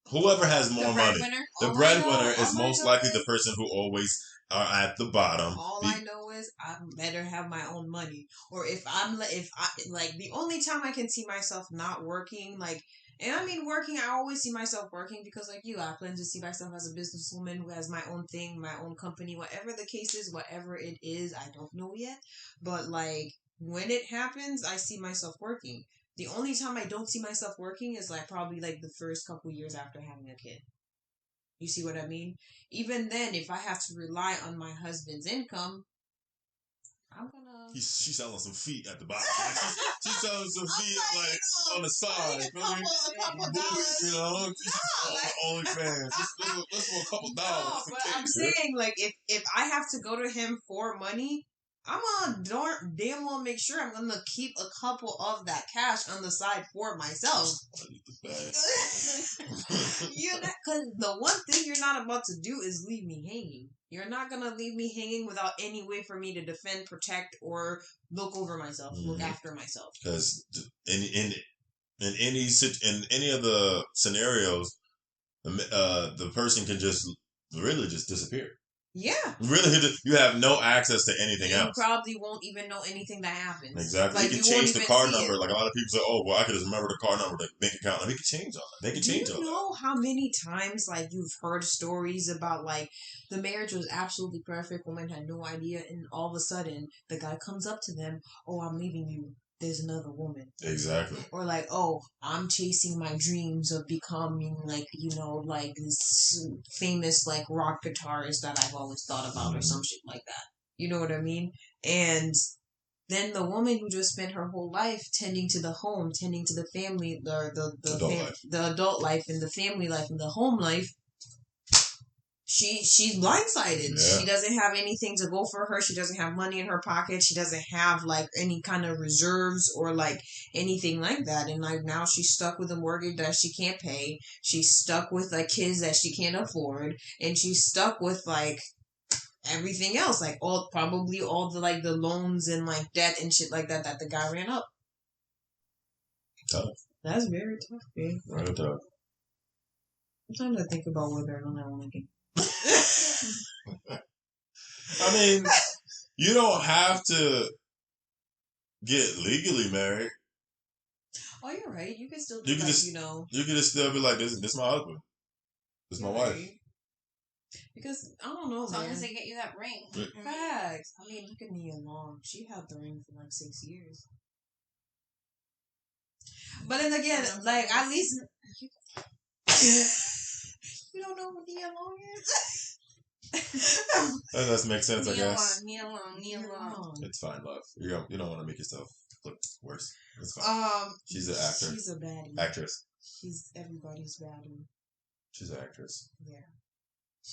whoever has more money. The breadwinner is most likely the person who always are at the bottom. All I know is I better have my own money. Or if I the only time I can see myself not working, like, and I mean working, I always see myself working because like you, I plan to see myself as a businesswoman who has my own thing, my own company, whatever the case is, whatever it is, I don't know yet. But like when it happens, I see myself working. The only time I don't see myself working is like probably like the first couple years after having a kid. You see what I mean? Even then, if I have to rely on my husband's income, I'm gonna. She's selling some feet at the bottom. She's selling some feet like on the side. A couple dollars. You know, OnlyFans. Let's for a couple dollars. No, but I'm saying like if I have to go to him for money, I'm gonna damn well make sure I'm gonna keep a couple of that cash on the side for myself. Because the one thing you're not about to do is leave me hanging. You're not gonna leave me hanging without any way for me to defend, protect, or look over myself, look after myself. Because in any of the scenarios, the person can just really just disappear. Yeah. Really, you have no access to anything else. You probably won't even know anything that happens. Exactly. Like, you can change the card number. Like a lot of people say, oh, well, I could just remember the card number, the bank account. They can change all that. They can change all that. Do you know how many times, like, you've heard stories about, like, the marriage was absolutely perfect, woman had no idea, and all of a sudden, the guy comes up to them, oh, I'm leaving you. There's another woman. Exactly. Or like, oh, I'm chasing my dreams of becoming like, you know, like this famous like rock guitarist that I've always thought about or some shit like that. You know what I mean? And then the woman who just spent her whole life tending to the home, tending to the family, the adult life and the family life and the home life, she's blindsided. Yeah. She doesn't have anything to go for her. She doesn't have money in her pocket. She doesn't have like any kind of reserves or like anything like that. And like now she's stuck with a mortgage that she can't pay. She's stuck with like kids that she can't afford, and she's stuck with like everything else, like probably all the like the loans and like debt and shit like that the guy ran up. Tough. That's very tough, babe. Very tough. Sometimes I think about whether or not I want to get. I mean, you don't have to get legally married. Oh, you're right. You can still do you know. You can just still be like, this my husband. This my wife. Because, I don't know, as long as they get you that ring. Facts. I mean, look at Nia Long. She had the ring for like 6 years. But then again, like, at least... You don't know what Nia Long is? That does make sense, I guess. Nia Long. It's fine, love. You don't want to make yourself look worse. It's fine. She's an actor. She's a baddie. Actress. She's everybody's baddie. She's an actress. Yeah.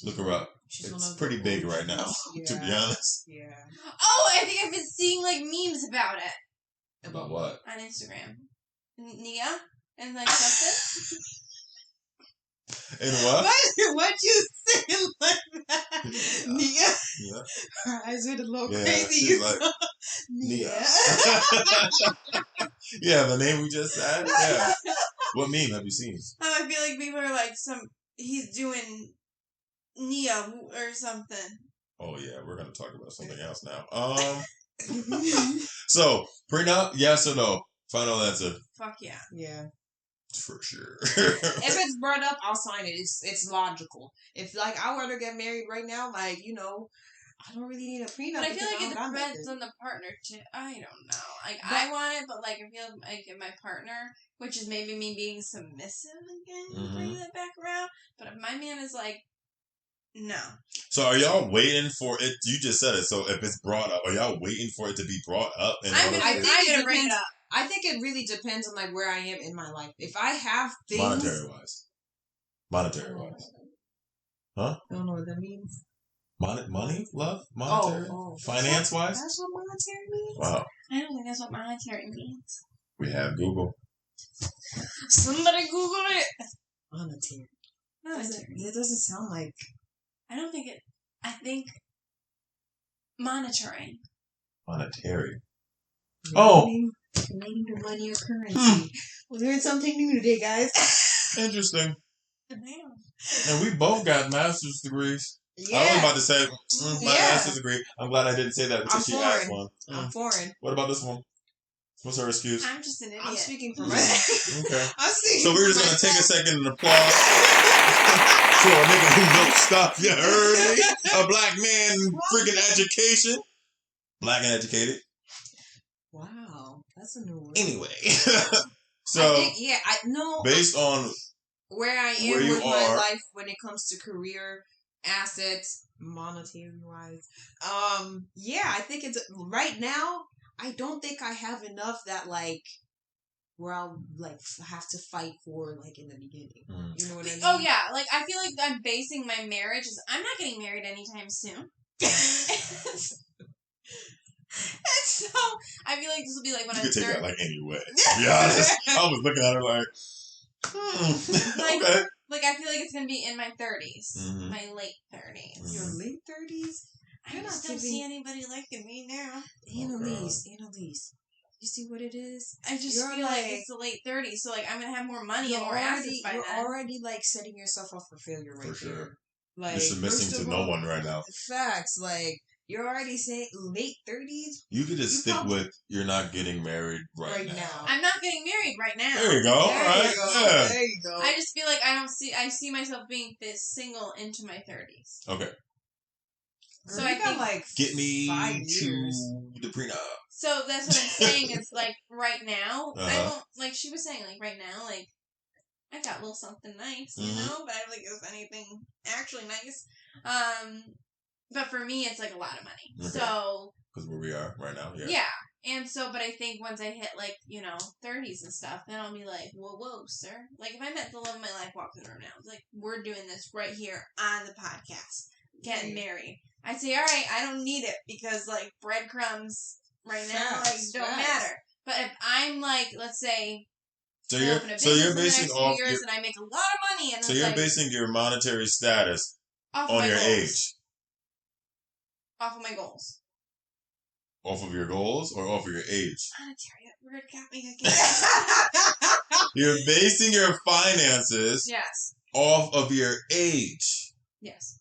Look her up. It's pretty big right now, to be honest. Yeah. Oh, I think I've been seeing like memes about it. About what? On Instagram. Nia and like something. And what? What you saying like that? Nia. Yeah. Her eyes went a little Yeah, crazy. she's like, Nia. Yeah, the name we just said. Yeah. What meme have you seen? I feel like people are like he's doing Nia or something. Oh yeah, we're gonna talk about something else now. So prenup, yes or no? Final answer. Fuck yeah. Yeah. For sure. If it's brought up, I'll sign it. It's logical. If like I were to get married right now, like I don't really need a prenup. But I feel like it depends on the partner too. I don't know. Like I want it, but like I feel like if my partner, which is maybe me being submissive again, bring that back around. But if my man is like, no. So are y'all waiting for it? You just said it. So if it's brought up, are y'all waiting for it to be brought up? I'm gonna bring it up. I think it really depends on like where I am in my life. If I have things monetary wise, huh? I don't know what that means. Money, love, monetary, finance wise. That's what monetary means. Wow. I don't think that's what monetary means. We have Google. Somebody Google it. Monetary. It doesn't sound like. I don't think it. I think monitoring. Monetary. Relating to money or currency. We're learning something new today, guys. Interesting. Damn. And we both got master's degrees. Yeah. I was about to say my master's degree. I'm glad I didn't say that because she asked one. I'm foreign. What about this one? What's her excuse? I'm just an idiot. I'm speaking for myself. Okay. I'm speaking so we're just going to take a second and applaud for a nigga who knows stuff. You heard me? A black man in freaking education. Black and educated. Wow. That's a new word. Anyway. So, I think, I know. Based on where I am with my life when it comes to career, assets, monetary wise. I think it's right now. I don't think I have enough that like where I'll like have to fight for like in the beginning. You know what I mean? Oh yeah, like I feel like I'm basing my marriage. I'm not getting married anytime soon. And so I feel like this will be like when you I'm could take that like any way. To be honest, I was looking at her like. Okay. Like I feel like it's gonna be in my 30s, my late 30s. Your late 30s? I just don't see anybody liking me now. Annalise, you see what it is? I just feel like it's the late 30s, so like I'm gonna have more money and more assets by then. You're already like setting yourself up for failure right For sure. there. Like you're submitting to no one right now. Facts, like. You're already saying late 30s? You could just stick with you're not getting married right now. I'm not getting married right now. There you go. There you go. I just feel like I see myself being this single into my 30s. Okay. So I think like get me 5 years. to the prenup. So that's what I'm saying. It's like right now, I don't like she was saying like right now, like I got a little something nice, you know, but I don't think it was anything actually nice. But for me, it's like a lot of money. Okay. So because where we are right now, yeah. And so, but I think once I hit like 30s and stuff, then I'll be like, whoa, sir. Like if I met the love of my life walking around now, it's like we're doing this right here on the podcast, getting married. I'd say, all right, I don't need it because like breadcrumbs right now don't matter. But if I'm like, let's say. So you're basing off years and I make a lot of money, and so you're basing your monetary status on your age. Off of my goals. Off of your goals or off of your age? Monetary, that word got me again. You're basing your finances off of your age. Yes.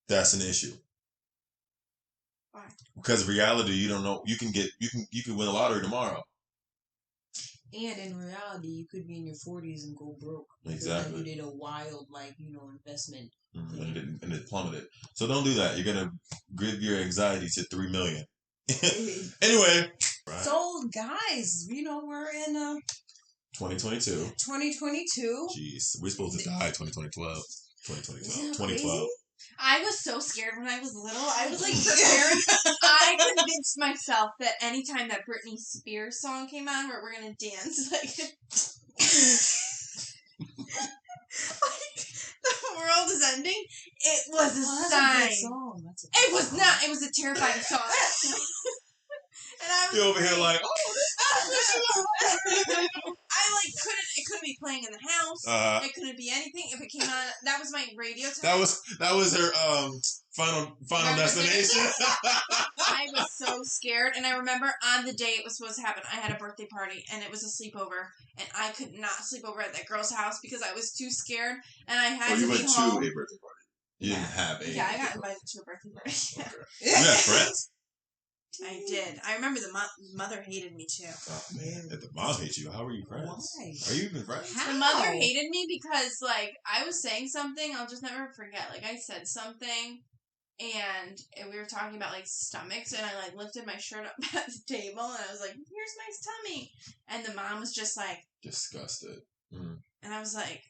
That's an issue. Why? Because reality, you don't know. You can win the lottery tomorrow. And in reality, you could be in your 40s and go broke. Exactly. You did a wild, investment. And it plummeted. So don't do that. You're going to give your anxiety to 3 million. Anyway. Right. So, guys, we're in 2022. 2022. Jeez. We're supposed to die 2012. 2012. I was so scared when I was little. I was like preparing. I convinced myself that anytime that Britney Spears song came on, where we're gonna dance, like the world is pretending, it was a sign. It was not. It was a terrifying song. And I was You over here like, oh, it couldn't be playing in the house. It couldn't be anything. If it came on, that was my radio time. That was her final destination. I was so scared, and I remember on the day it was supposed to happen, I had a birthday party, and it was a sleepover, and I could not sleep over at that girl's house because I was too scared, and I had to be home. You went to a birthday party. You didn't have a. Yeah, I got invited to a birthday party. Yeah. You had friends? I did. I remember the mother hated me too. Oh man, if the mom hates you, how are you friends? Why? Are you even friends? How? The mother hated me because, like, I was saying something. I'll just never forget. Like, I said something, and we were talking about like stomachs, and I like lifted my shirt up at the table, and I was like, "Here's my tummy," and the mom was just like disgusted, and I was like,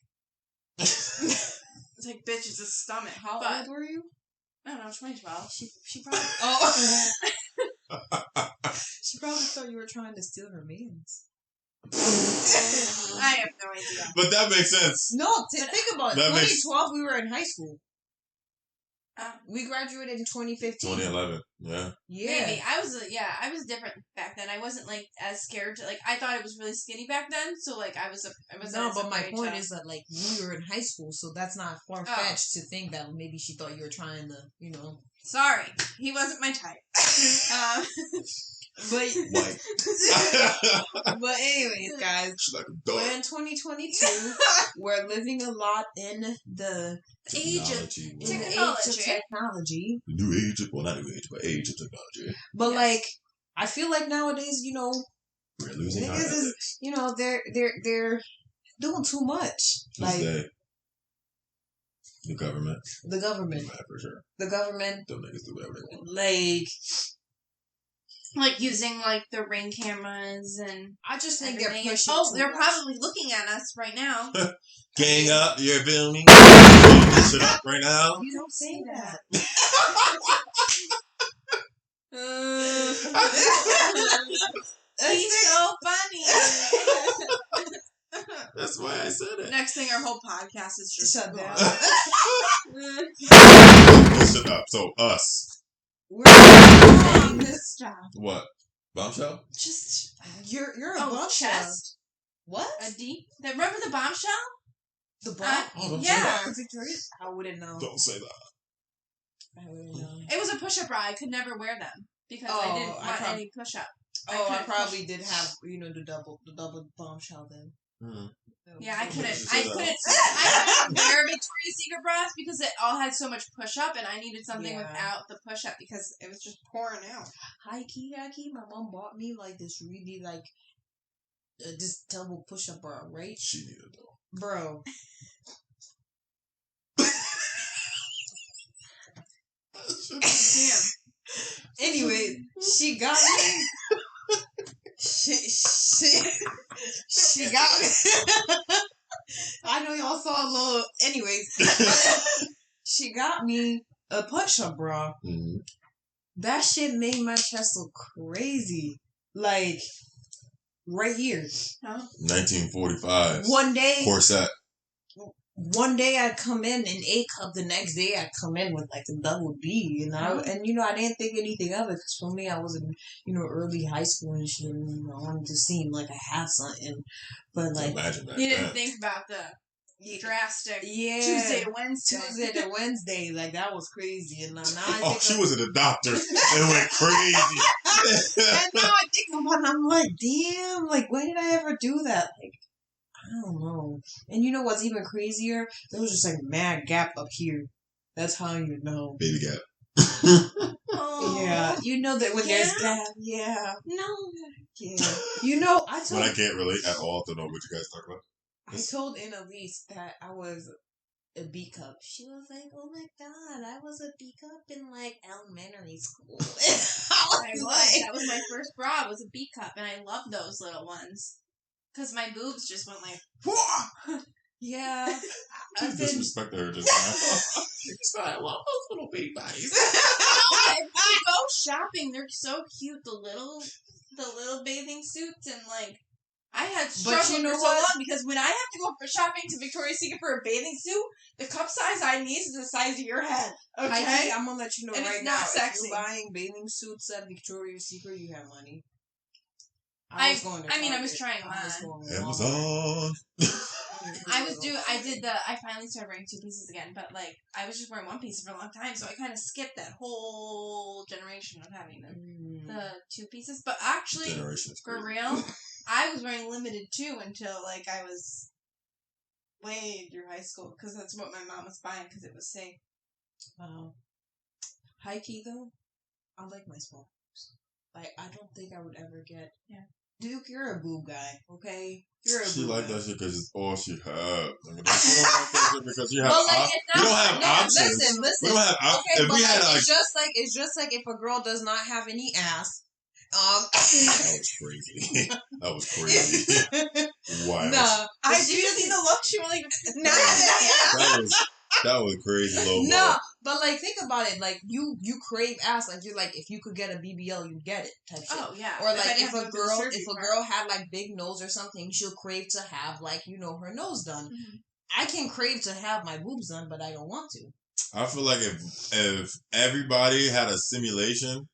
"It's like, bitch, it's a stomach." How old were you? I don't know, 2012. She probably. Oh. She probably thought you were trying to steal her mans. I have no idea. But that makes sense. No, think about it. 2012, we were in high school. We graduated in 2015. 2011. Yeah. Maybe. I was different back then. I wasn't like as scared to, like, I thought I was really skinny back then, so like I was No, but my point is that like we were in high school, so that's not far fetched to think that maybe she thought you were trying to, you know. Sorry, he wasn't my type. But anyways, guys, we're in 2022. We're living a lot in the age of technology. The new age, well, not new age, but age of technology. But like, I feel like nowadays, you know, we're losing our ethics. You know, they're doing too much. Like the government. The government. Yeah, for sure. The government. Them niggas do whatever they want. Like using like the Ring cameras and I just think they're pushing. They're probably looking at us right now. Gang up, you're filming. This shit up right now. You don't say that. He's so funny. That's why I said it. Next thing, our whole podcast is just shut down. Shut up. So us. We're doing this stuff. What? Bombshell? Just you're a bombshell. Chest. What? A deep. Remember the bombshell? The bomb? Don't say that. Victoria? I wouldn't know. Don't say that. I wouldn't know. It was a push-up bra. I could never wear them because I didn't want any push-up. I probably did have, you know, the double bombshell then. Mm-hmm. Yeah, I couldn't wear Victoria's Secret bras because it all had so much push-up, and I needed something without the push-up because it was just pouring out. High key, my mom bought me like this really like this double push-up bra, right? She needed though, bro. Damn. Anyway, she got me. She got me. I know y'all saw a little. Anyways, she got me a push-up bra. Mm-hmm. That shit made my chest look crazy. Like right here. Huh? 1945. One day. Corset. One day I'd come in A cup. The next day I'd come in with like a double B, and I didn't think anything of it because for me I was in early high school and shit. And, I wanted to seem like I have something, but like you didn't think about the drastic Tuesday to Wednesday. Like that was crazy. And now she was at a doctor. It went crazy. And now I think about it, I'm like, damn, like when did I ever do that? Like, I don't know. And you know what's even crazier? There was just like mad gap up here. That's how you know. Baby gap. Yeah. You know that when there's gap. Yeah. No. Yeah. You know, I can't relate at all to know what you guys talk about. I told Annalise that I was a B cup. She was like, "Oh my god, I was a B cup in like elementary school." That was my first bra. Was a B cup, and I love those little ones. Because my boobs just went like, whoa! Yeah. I disrespected her just now. I love those little baby bodies. If you go shopping, they're so cute. The little bathing suits and like, I had struggled for so long because when I have to go for shopping to Victoria's Secret for a bathing suit, the cup size I need is the size of your head. Okay, I'm gonna let you know and right it's now. not sexy. If you're buying bathing suits at Victoria's Secret, you have money. I was trying them on. Amazon. I finally started wearing 2 pieces again, but like I was just wearing 1 piece for a long time, so I kind of skipped that whole generation of having the 2 pieces. But actually, for real, I was wearing limited too until like I was way through high school because that's what my mom was buying because it was safe. High key though, I like my small boobs. Like I don't think I would ever get. Yeah. Duke, you're a boob guy, okay? You're a She boob like guy. that shit because it's all she has. I mean, she don't like that shit because you have. But like, we don't have options. Listen. We don't have options. Okay, if but we had it's just like if a girl does not have any ass. That was crazy. That was crazy. Wow. No, I do see the look. She was like, that was crazy low. No, but like think about it. Like you crave ass. Like you're like if you could get a BBL, you'd get it type shit. Oh yeah. Or like if a girl had like big nose or something, she'll crave to have like her nose done. Mm-hmm. I can crave to have my boobs done, but I don't want to. I feel like if everybody had a simulation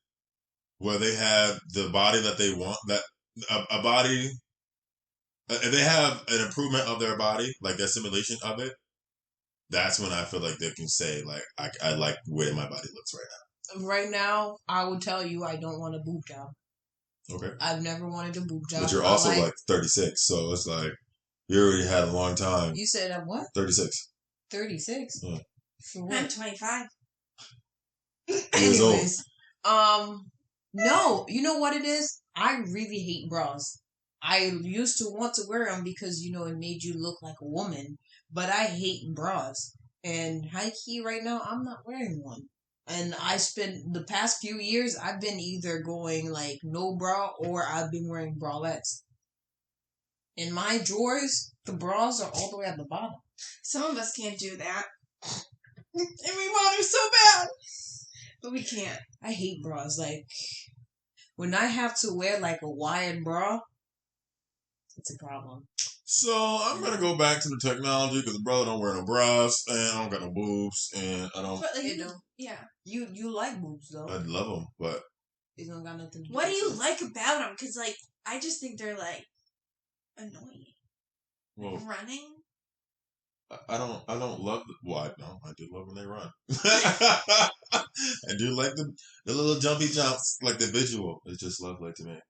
where they had the body that they want, that a body, if they have an improvement of their body, like a simulation of it, that's when I feel like they can say, like, I like the way my body looks right now. Right now, I would tell you I don't want a boob job. Okay. I've never wanted a boob job. But you're also like 36, so it's like, you already had a long time. You said I'm what? 36. 36? Yeah. For what? I'm 25. Anyways, no, you know what it is? I really hate bras. I used to want to wear them because, it made you look like a woman. But I hate bras. And high key right now, I'm not wearing one. And I spent the past few years, I've been either going like no bra or I've been wearing bralettes. In my drawers, the bras are all the way at the bottom. Some of us can't do that. And we want them so bad. But we can't. I hate bras. Like, when I have to wear like a wired bra, it's a problem. So I'm gonna go back to the technology because the brother don't wear no bras and I don't got no boobs and I don't. But like, yeah. You like boobs though. I love them, but it don't got nothing to do. What do you like about them? Because like I just think they're like annoying. Well, running. I don't love I do love when they run. I do like the little jumpy jumps, like the visual. It's just lovely to me.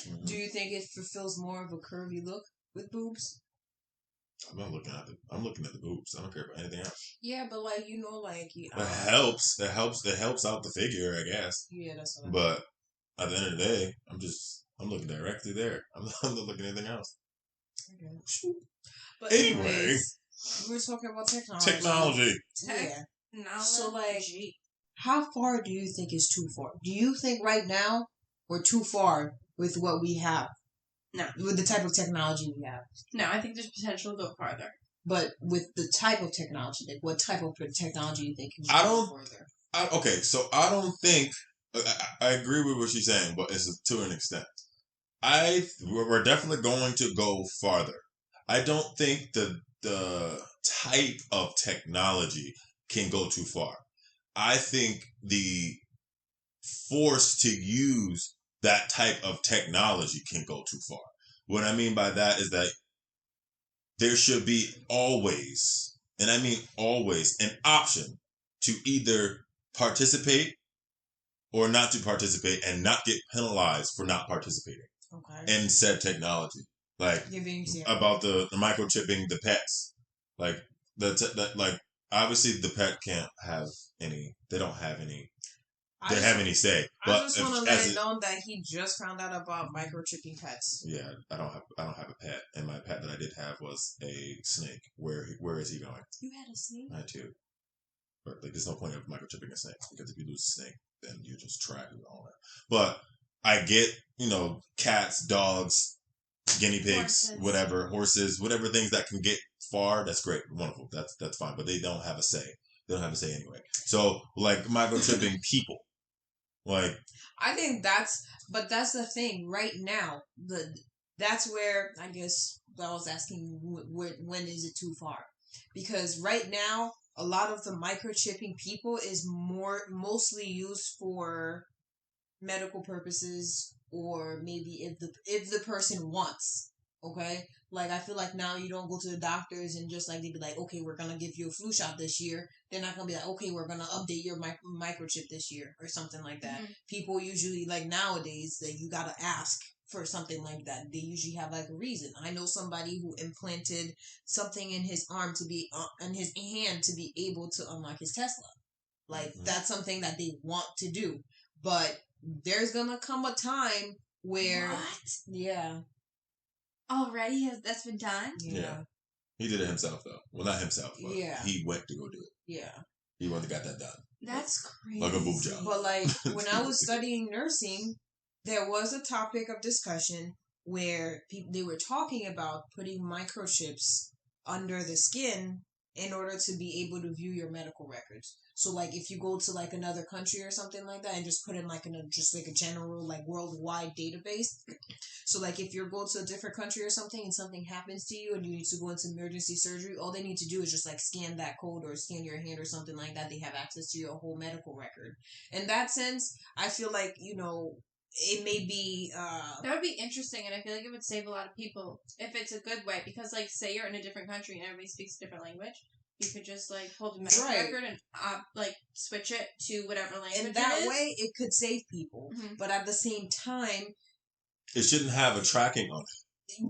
Mm-hmm. Do you think it fulfills more of a curvy look with boobs? I'm not looking at I'm looking at the boobs. I don't care about anything else. Yeah, but like it helps. It helps out the figure, I guess. Yeah, that's what. But at the end of the day, I'm looking directly there. I'm not looking at anything else. Okay. But anyway, we were talking about technology. Technology. Yeah. So like, how far do you think is too far? Do you think right now we're too far with what we have? No. With the type of technology we have? No, I think there's potential to go farther. But with the type of technology, like what type of technology do you think can go further? Okay, so I don't think I agree with what she's saying, but it's to an extent. We're definitely going to go farther. I don't think the type of technology can go too far. I think the force to use that type of technology can go too far. What I mean by that is that there should be always, and I mean always, an option to either participate or not to participate and not get penalized for not participating in said technology. Like about the microchipping the pets. Like like obviously the pet can't have any. They don't have any. They have any say. But I just want to let it known that he just found out about microchipping pets. Yeah, I don't have a pet, and my pet that I did have was a snake. Where is he going? You had a snake? I had two. But like, there's no point of microchipping a snake because if you lose a snake, then you just try to all that. But I get cats, dogs, guinea pigs, horses, whatever things that can get far. That's great, wonderful. That's fine. But they don't have a say. They don't have a say anyway. So like microchipping people. Like I think that's the thing right now. that's where I guess I was asking when is it too far? Because right now, a lot of the microchipping people is mostly used for medical purposes, or maybe if the person wants. Okay, like I feel like now you don't go to the doctors and just like they be like, okay, we're gonna give you a flu shot this year. They're not gonna be like, okay, we're gonna update your microchip this year or something like that. Mm-hmm. People usually like nowadays that you gotta ask for something like that. They usually have like a reason. I know somebody who implanted something in his arm to be in his hand to be able to unlock his Tesla. Like that's something that they want to do, but there's gonna come a time where yeah. Already that's been done? Yeah. He did it himself though. Well, not himself, but he went to go do it. Yeah. He went and got that done. That's crazy. Like a boob job. But like when I was studying nursing, there was a topic of discussion where they were talking about putting microchips under the skin in order to be able to view your medical records. So like if you go to like another country or something like that and just put in like just like a general like worldwide database. So like if you go to a different country or something and something happens to you and you need to go into emergency surgery, all they need to do is just like scan that code or scan your hand or something like that. They have access to your whole medical record. In that sense, I feel like, you know, it may be that would be interesting, and I feel like it would save a lot of people if it's a good way, because like say you're in a different country and everybody speaks a different language, you could just like pull the medical record and like switch it to whatever language. And that way it could save people. Mm-hmm. But at the same time, it shouldn't have a tracking on it.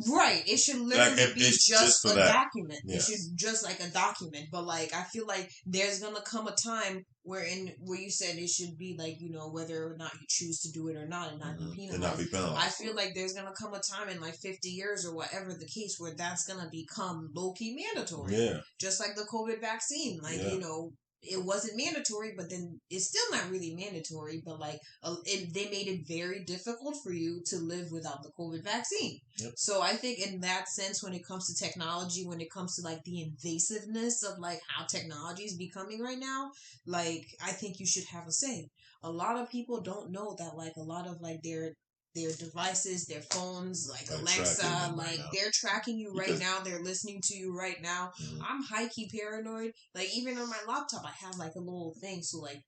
Right. It should literally be just a document. Yeah. It should just like a document. But like I feel like there's gonna come a time where you said it should be like, you know, whether or not you choose to do it or not and not be penalized. And not be penalized. I feel like there's gonna come a time in like 50 years or whatever the case where that's gonna become low key mandatory. Yeah. Just like the COVID vaccine. Like, you know, it wasn't mandatory, but then it's still not really mandatory, but like they made it very difficult for you to live without the COVID vaccine. Yep. So I think in that sense, when it comes to technology, when it comes to like the invasiveness of like how technology is becoming right now, like I think you should have a say. A lot of people don't know that like a lot of like their devices, their phones, like Alexa, like they're tracking you right now. They're listening to you right now. Mm-hmm. I'm high-key paranoid. Like even on my laptop, I have like a little thing so like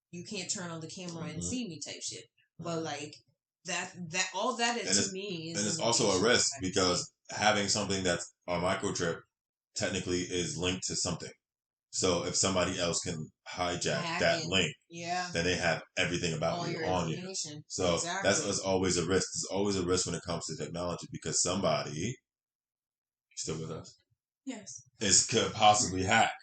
you can't turn on the camera and see me type shit. But like that all that is to me is, and it's also a risk because having something that's a microchip technically is linked to something. So if somebody else can hijack that link, then they have everything about you on you. So that's always a risk. There's always a risk when it comes to technology because somebody, still with us? Yes. Could possibly hack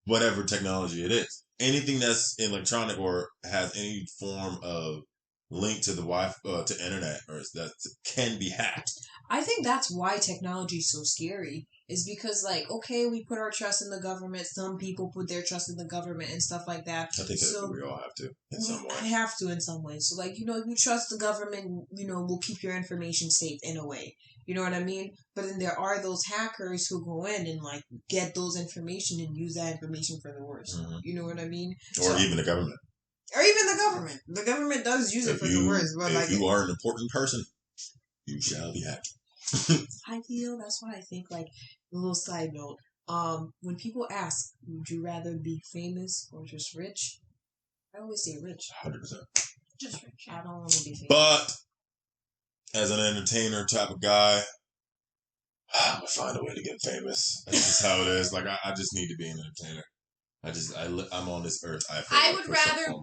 whatever technology it is. Anything that's electronic or has any form of link to the Wi-Fi, to internet, or that can be hacked. I think that's why technology is so scary. Is because, like, okay, we put our trust in the government. Some people put their trust in the government and stuff like that. I think that we all have to in some way. I have to in some way. So, like, you know, you trust the government, you know, will keep your information safe in a way. You know what I mean? But then there are those hackers who go in and, like, get those information and use that information for the worst. Mm-hmm. You know what I mean? Or even the government. Or even the government. The government does use it for the worst. But if you are an important person, you shall be hacked. I feel that's why I think, like, a little side note, when people ask, would you rather be famous or just rich? I always say rich. 100%. Just rich. I don't want to be famous. But as an entertainer type of guy, I'm gonna find a way to get famous. That's just how it is. Like I just need to be an entertainer. I'm on this earth. I would rather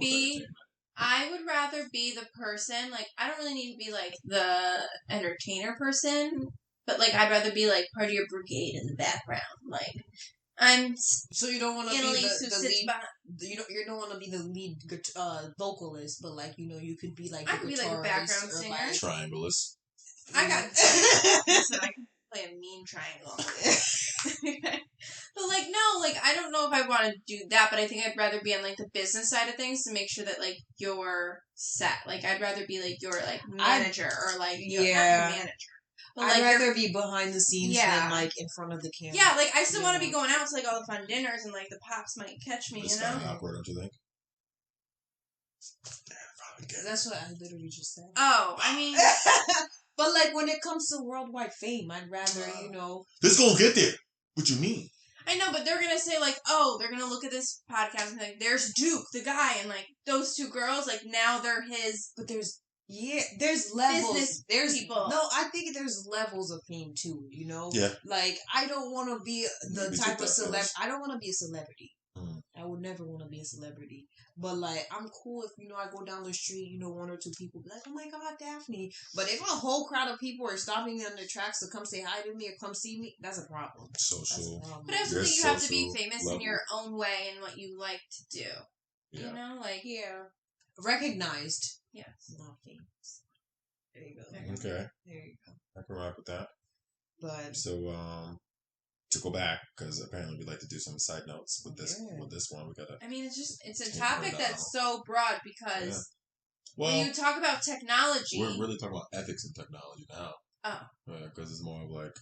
be the person, like, I don't really need to be, like, the entertainer person, but, like, I'd rather be, like, part of your brigade in the background. Like, So you don't want to be the lead, you don't want to be the lead vocalist, but, like, you know, you could be, like, I could be, like, a background singer. Like, triangleist. I can play a mean triangle. But, like, no, like, I don't know if I want to do that, but I think I'd rather be on, like, the business side of things to make sure that, like, you're set. Like, I'd rather be, like, your, like, manager or, like, not your manager. But, I'd rather be behind the scenes than, like, in front of the camera. Yeah, like, I still want to be going out to, like, all the fun dinners and, like, the pops might catch me, it's you know? kind of awkward, don't you think? That's what I literally just said. Oh, I mean... But like when it comes to worldwide fame, I'd rather, This gonna get there. What you mean? I know, but they're gonna say like, oh, they're gonna look at this podcast and be like, there's Duke, the guy, and like those two girls, like now they're his. But there's levels. There's people. No, I think there's levels of fame too. Yeah. Like I don't want to be the Maybe type of take that celebrity. first. I don't want to be a celebrity. Mm. I would never want to be a celebrity. But like, I'm cool if I go down the street, one or two people be like, "Oh my God, Daphne!" But if a whole crowd of people are stopping me on their tracks to come say hi to me or come see me, that's a problem. Social. But I also There's think you have to be social famous level. in your own way and what you like to do. Yeah. You know, like Recognized, yes. not famous. There you go. Okay. There you go. I can rock with that. But So, to go back, because apparently we like to do some side notes with this one. We gotta. I mean, it's a Take topic it that's so broad because Well, when you talk about technology, we're really talking about ethics and technology now. Oh. Yeah, because it's more of like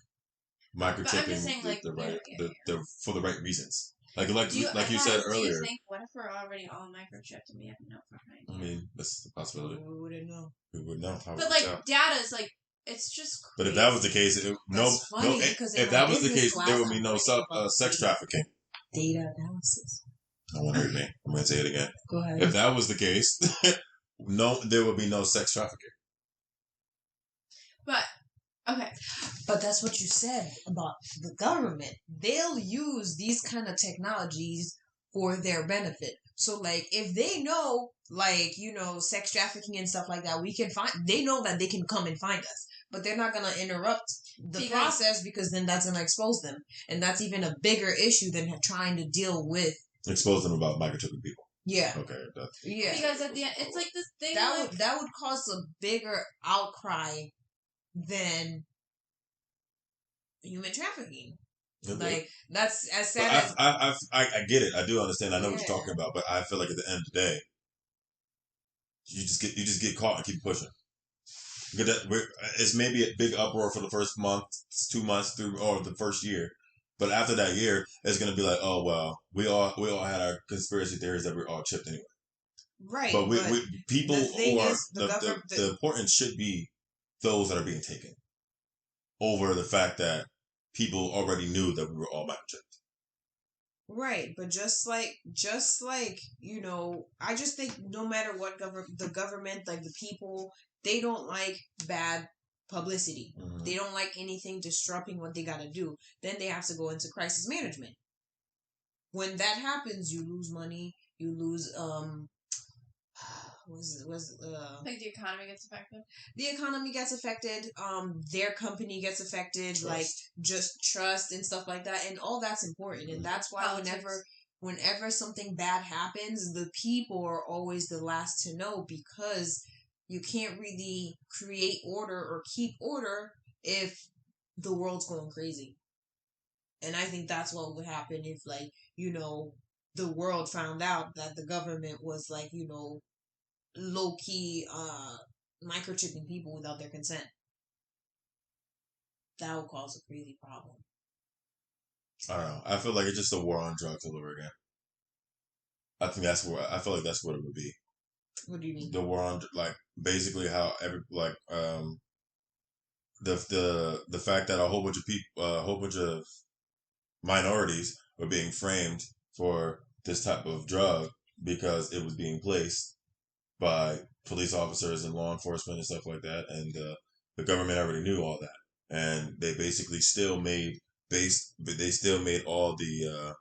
But I'm microchipping just saying, like, the right, yeah. the for the right reasons. Like Do you said do earlier. you think, what if we're already all microchipped and we have no fucking I idea? mean, that's a possibility. we wouldn't know. We would know. How But it like works out. data is like it's just. But Crazy. if that was the case, funny, because in if my that was the business case, class, there would I'm be no learning about sex trafficking. Data analysis. No one heard me. I'm going to say it again. Go ahead. If that was the case, there would be no sex trafficking. But okay, But that's what you said about the government. They'll use these kind of technologies for their benefit. So, like, if they know, like, sex trafficking and stuff like that, they know that they can come and find us. But they're not going to interrupt the process because then that's going to expose them. And that's even a bigger issue than trying to deal with. Expose them about microchipping people. Yeah. Okay. Yeah. because at the end, it's like this thing. That would cause a bigger outcry than human trafficking. Like that's as sad as I get it. I do understand. I know what you're talking about, but I feel like at the end of the day, you just get caught and keep pushing. It's maybe a big uproar for the first month, 2 months or the first year, but after that year, it's gonna be like, oh well, we all had our conspiracy theories that we're all chipped anyway. Right. But people who are the importance should be those that are being taken over the fact that people already knew that we were all microchipped. Right, but just like I just think no matter what the government, like the people, they don't like bad publicity. Mm-hmm. They don't like anything disrupting what they got to do. Then they have to go into crisis management. When that happens, you lose money. You lose like the economy gets affected. The economy gets affected. Their company gets affected. Trust. Like just trust and stuff like that, and all that's important. And that's why whenever something bad happens, the people are always the last to know, because you can't really create order or keep order if the world's going crazy. And I think that's what would happen if, like, the world found out that the government was, like, low-key microchipping people without their consent. That would cause a crazy problem. I don't know. I feel like it's just a war on drugs all over again. I feel like that's what it would be. What do you mean? The war on, like, basically how the fact that a whole bunch of people, a whole bunch of minorities were being framed for this type of drug because it was being placed by police officers and law enforcement and stuff like that, and the government already knew all that, and they basically still made all the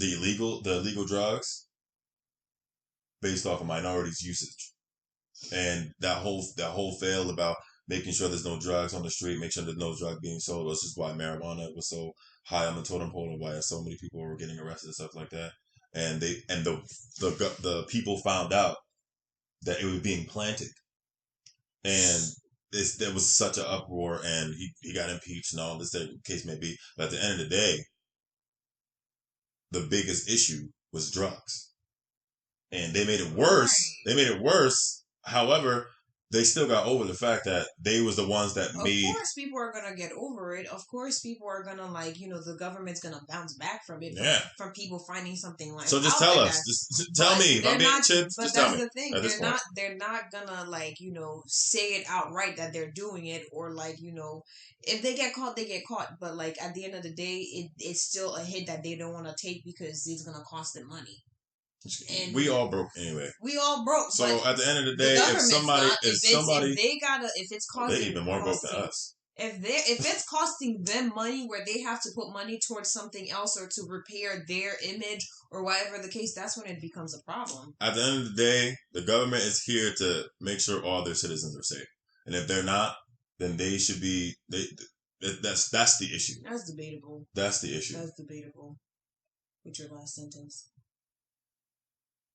illegal drugs based off of minorities' usage, and that whole fail about making sure there's no drugs on the street, make sure there's no drug being sold. This is why marijuana was so high on the totem pole, and why so many people were getting arrested and stuff like that. And the people found out that it was being planted, and there was such an uproar, and he got impeached and all this, the case may be. But at the end of the day, the biggest issue was drugs, and they made it worse. However, they still got over the fact that they was the ones that made. Of course, people are gonna get over it. Of course, people are gonna the government's gonna bounce back from it. From people finding something like. So just tell us. Just tell me if I'm being chipped. But just that's tell me. The thing. They're not gonna say it outright that they're doing it, or if they get caught, they get caught. But at the end of the day, it's still a hit that they don't want to take because it's gonna cost them money. And we all broke anyway. We all broke. So at the end of the day, if it's costing, they even more broke than us. If it's costing them money where they have to put money towards something else or to repair their image or whatever the case, that's when it becomes a problem. At the end of the day, the government is here to make sure all their citizens are safe, and if they're not, then they should be. That's the issue. That's debatable. That's the issue. That's debatable. What's your last sentence?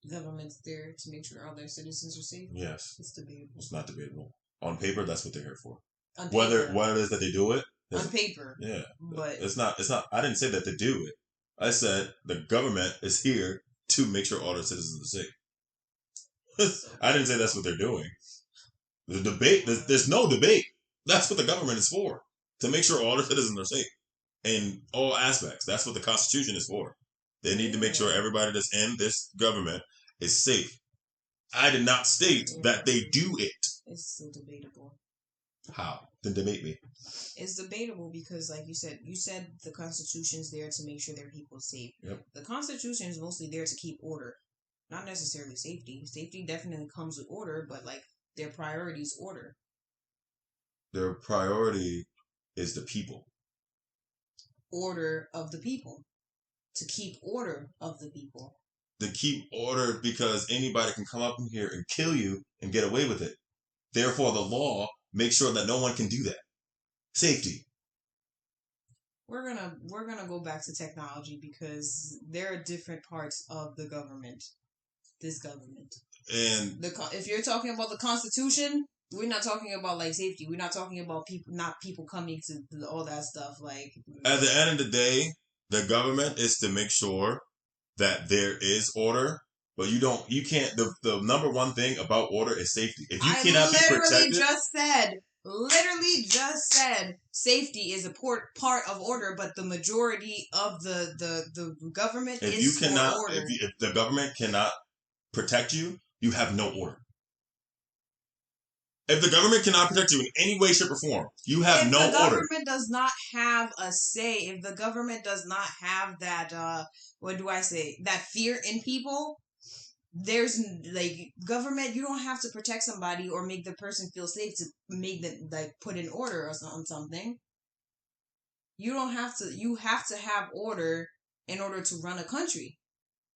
Government's there to make sure all their citizens are safe. Yes, it's debatable. It's not debatable. On paper, that's what they're here for. On Whether what it is that they do it on paper, yeah, but it's not. I didn't say that they do it. I said the government is here to make sure all their citizens are safe. I didn't say that's what they're doing. The debate. There's no debate. That's what the government is for, to make sure all their citizens are safe in all aspects. That's what the Constitution is for. They need to make sure everybody that's in this government is safe. I did not state that they do it. It's still debatable. How? Then debate me. It's debatable because, like you said the Constitution's there to make sure their people are safe. Yep. The Constitution is mostly there to keep order, not necessarily safety. Safety definitely comes with order, but their priority is order. Their priority is the people. Order of the people. To keep order of the people. To keep order because anybody can come up in here and kill you and get away with it. Therefore, the law makes sure that no one can do that. Safety. We're gonna go back to technology because there are different parts of the government. This government. And if you're talking about the Constitution, we're not talking about safety. We're not talking about people coming to all that stuff. At the end of the day, the government is to make sure that there is order, but you can't. The number one thing about order is safety. If you cannot be protected, literally just said safety is a part of order, but the majority of the government is for order. If the government cannot protect you, you have no order. If the government cannot protect you in any way, shape, or form, you have no order. If the government does not have a say, if the government does not have that, that fear in people, there's government, you don't have to protect somebody or make the person feel safe to make them put in order on something. You don't have to, you have to have order in order to run a country.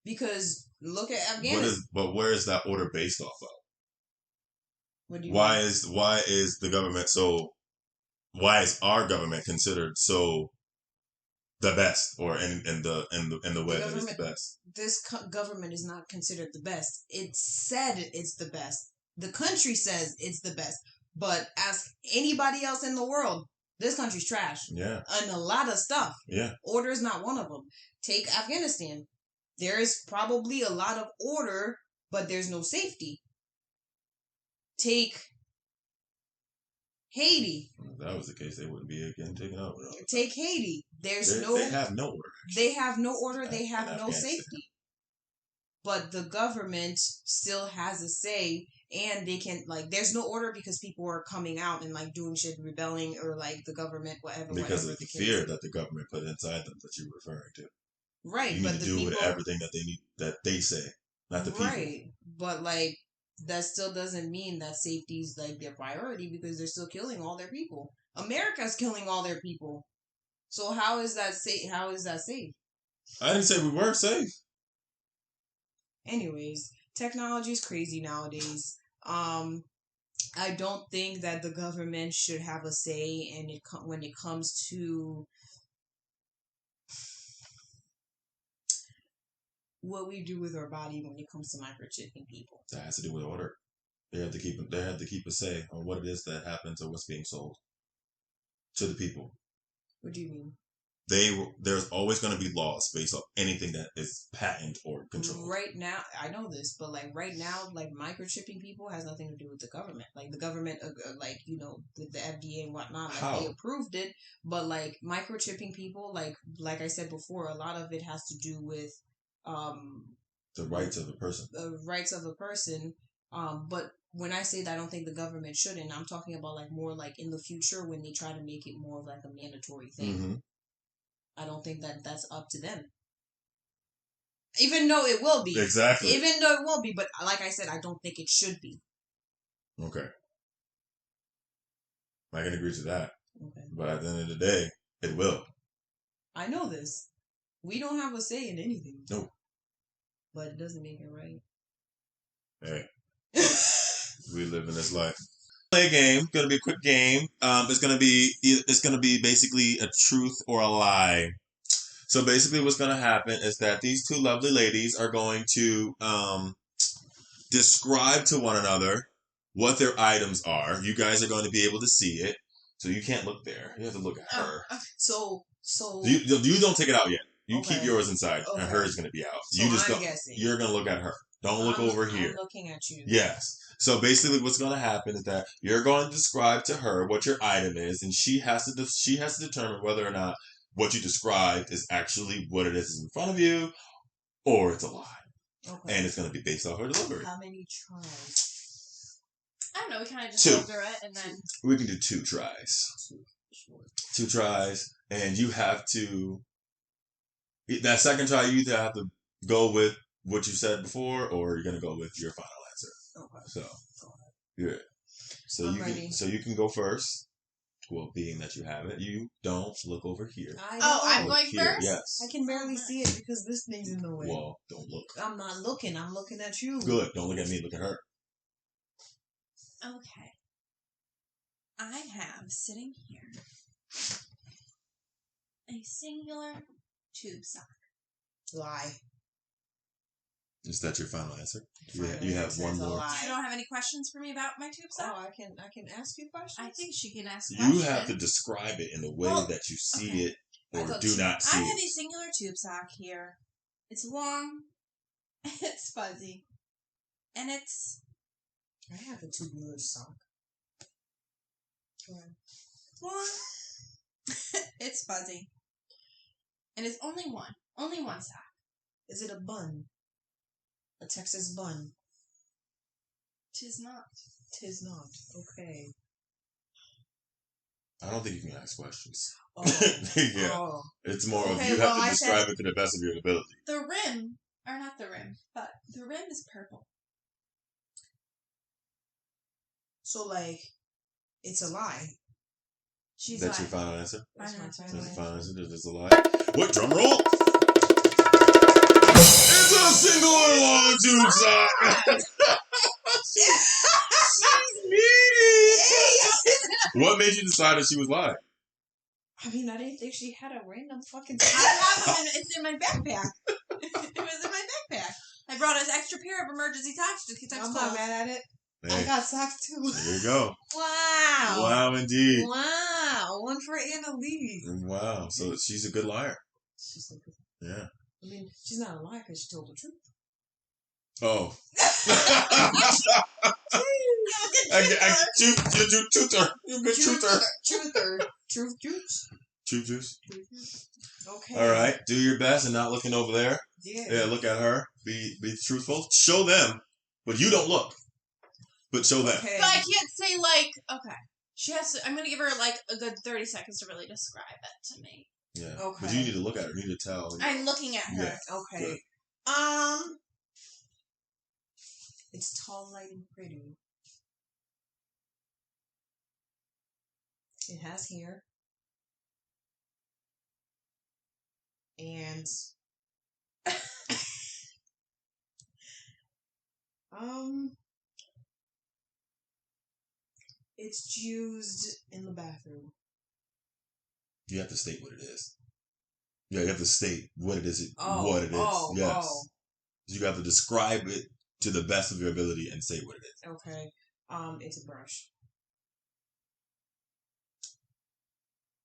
Because look at Afghanistan. But where is that order based off of? What do you why mean? is the government so? Why is our government considered so the best, or in the way that it's the best? This government is not considered the best. It said it's the best. The country says it's the best. But ask anybody else in the world, this country's trash. Yeah. And a lot of stuff. Yeah. Order is not one of them. Take Afghanistan. There is probably a lot of order, but there's no safety. Take Haiti. If that was the case, they wouldn't be again taken over. Take Haiti. They have no order. They have no order. They have no safety. But the government still has a say, and they can there's no order because people are coming out and doing shit, rebelling, or the government, whatever. Because of the fear that the government put inside them that you're referring to. Right, you need to do with everything that they need, that they say, not the people. Right, but that still doesn't mean that safety is their priority because they're still killing all their people. America's killing all their people. So how is that safe? How is that safe? I didn't say we were safe. Anyways, technology is crazy nowadays. I don't think that the government should have a say when it comes to what we do with our body when it comes to microchipping people. That has to do with order. They have to keep a say on what it is that happens or what's being sold to the people. What do you mean? there's always going to be laws based off anything that is patent or controlled. Right now, I know this, but like right now, like microchipping people has nothing to do with the government. Like the government, like with the FDA and whatnot, like How? they approved it, but like microchipping people, like I said before, a lot of it has to do with The rights of the person. The rights of a person. But when I say that I don't think the government shouldn't, I'm talking about like more like in the future when they try to make it more of like a mandatory thing. Mm-hmm. I don't think that that's up to them. Even though it will be. Exactly. Even though it will be, but like I said, I don't think it should be. Okay. I can agree to that. Okay. But at the end of the day, it will. I know this. We don't have a say in anything. Nope. But it doesn't make it right. Hey. We live in this life. Play a game. Gonna be a quick game. It's gonna be basically a truth or a lie. So basically, what's gonna happen is that these two lovely ladies are going to describe to one another what their items are. You guys are going to be able to see it, so you can't look there. You have to look at her. So you don't take it out yet. You Okay. keep yours inside, Okay. and hers is gonna be out. So You just I'm go. guessing. You're gonna look at her. Don't look over here. I'm looking at you. Yes. So basically, what's going to happen is that you're going to describe to her what your item is, and she has to determine whether or not what you described is actually what it is in front of you, or it's a lie. Okay. And it's going to be based off her delivery. How many tries? I don't know. We kind of just Two. go through it and then. We can do 2 tries. 2 tries, and you have to. That second try, you either have to go with what you said before, or you're going to go with your final answer. Okay. So, good. So I'm ready. you can go first. Well, being that you have it, you don't look over here. I'm going Here, first? yes. I can barely see it because this thing's in the way. Well, don't look. I'm not looking. I'm looking at you. Good. Don't look at me. Look at her. Okay. I have sitting here a singular tube sock. Lie. Is that your final answer? Final You have answer one is a more. lie. You don't have any questions for me about my tube sock? Oh, I can ask you questions. I think she can ask You questions. have to describe it in a way Well, that you see okay. it or I thought do not see I have a it. singular tube sock here. It's long, it's fuzzy, and it's I have a tubular sock. long. It's fuzzy, and it's only one sock. Is it a bun? A Texas bun? Tis not. Tis not. Okay. I don't think you can ask questions. Oh. Yeah. Oh. It's more of Okay, you well, have I to describe said- it to the best of your ability. The rim, or not the rim, but the rim is purple. So like, it's a lie. She's That's like, your final answer? That's my Final That's final your answer. final answer? There's a lie? What? Drum roll? It's a single long tube sock! She's needy! What made you decide that she was lying? I mean, I didn't think she had a random fucking. I have them. It's in my backpack. It was in my backpack. I brought an extra pair of emergency socks just in case I I'm was not cold. mad at it. Hey, I got socks too. there you go. Wow. Wow, indeed. Wow. One for Anna Lee. Wow. So she's a good liar. She's like, Yeah. I mean, she's not a liar because she told the truth. Oh. Truther. Truth juice. Okay. All right. Do your best and not looking over there. Yeah. Yeah, look at her. Be truthful. Show them, but you don't look. But show them. Okay. But I can't say like, okay. She has to. I'm gonna give her like a good 30 seconds to really describe it to me. Yeah. Okay. But you need to look at her. You need to tell. I'm looking at her. Yeah. Okay. Good. It's tall, light, and pretty. It has hair. And it's used in the bathroom. You have to state what it is. Yeah, you have to state what it is. Oh, what it is. oh, Yes. oh. You have to describe it to the best of your ability and say what it is. Okay. It's a brush.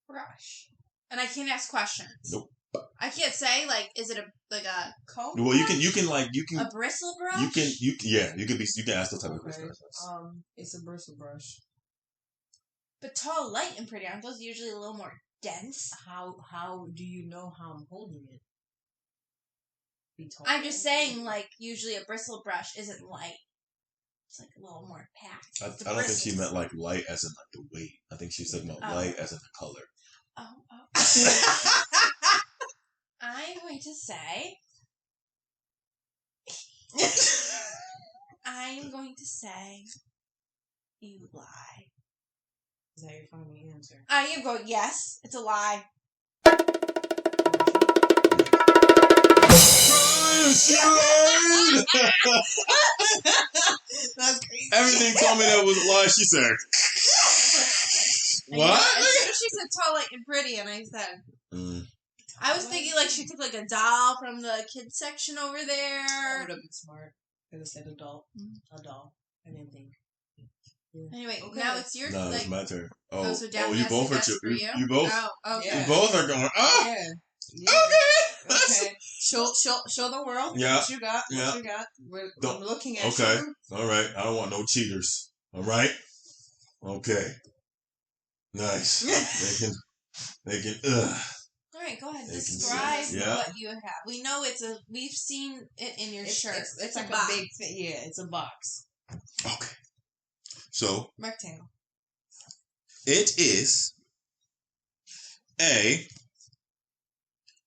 Brush. And I can't ask questions. Nope. I can't say is it a comb? Well, you can a bristle brush. you can ask the type of question. It's a bristle brush. But tall, light, and pretty aren't those usually a little more dense? How do you know how I'm holding it? I'm just saying, usually a bristle brush isn't light. It's a little more packed. I don't think she meant light as in the weight. I think she said light as in the color. Oh. I'm going to say. I'm going to say. You lie. Is that your final answer? I am going. Yes, it's a lie. That's crazy. Everything told me that was a lie. She said. What? As soon as she said tall, light, and pretty, and I said. I was thinking she took a doll from the kids section over there. That would have been smart. Could have said a doll. A doll. I didn't think. Yeah. Anyway, now it's your No, it's my turn. So down you both are for you. You both. Oh, okay. You both are going. Oh, yeah. Okay. Show the world what you got. What you got. I'm looking at you. Okay. All right. I don't want no cheaters. All right. Okay. Nice. They can. All right, go ahead. Describe what you have. We know we've seen it in your shirt. It's like a big thing. Yeah, it's a box. Okay. So. Rectangle. It is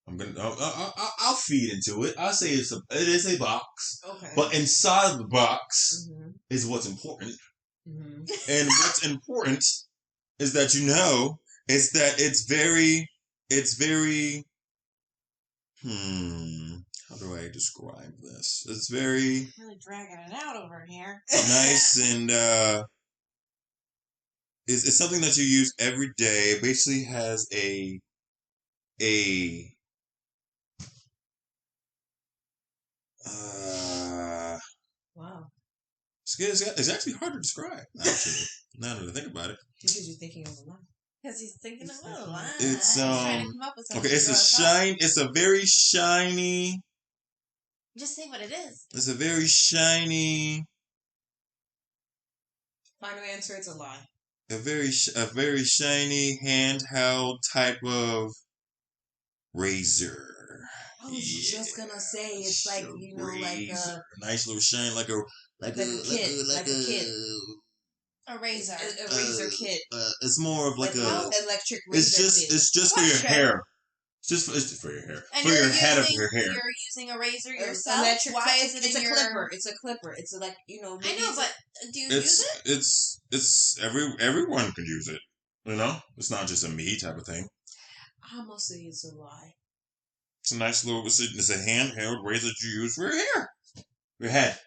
I'll feed into it. I'll say it is a box. Okay. But inside of the box is what's important. Mm-hmm. And what's important is that it's very how do I describe this? It's very really dragging it out over here. Nice and it's something that you use every day. It basically has a wow. It's actually hard to describe, actually. Now that I think about it. Because you're thinking of a lie. Because he's thinking of a lie. It's trying to come up with something. okay. It's a very shiny. Just say what it is. It's a very shiny. Final answer. It's a lie. A very shiny handheld type of razor. I was just gonna say it's like nice little shine, like a kit. A razor. A razor kit. It's more of like a electric razor. It's just for your hair. It's for your hair. And for your head of your hair. You're using a razor yourself. Why is it? It's a clipper. It's a clipper. It's I know, but do you use it? It's everyone can use it. You know, it's not just a me type of thing. I'm gonna say it's a lie. It's a nice little. It's a handheld razor that you use for your hair, your head.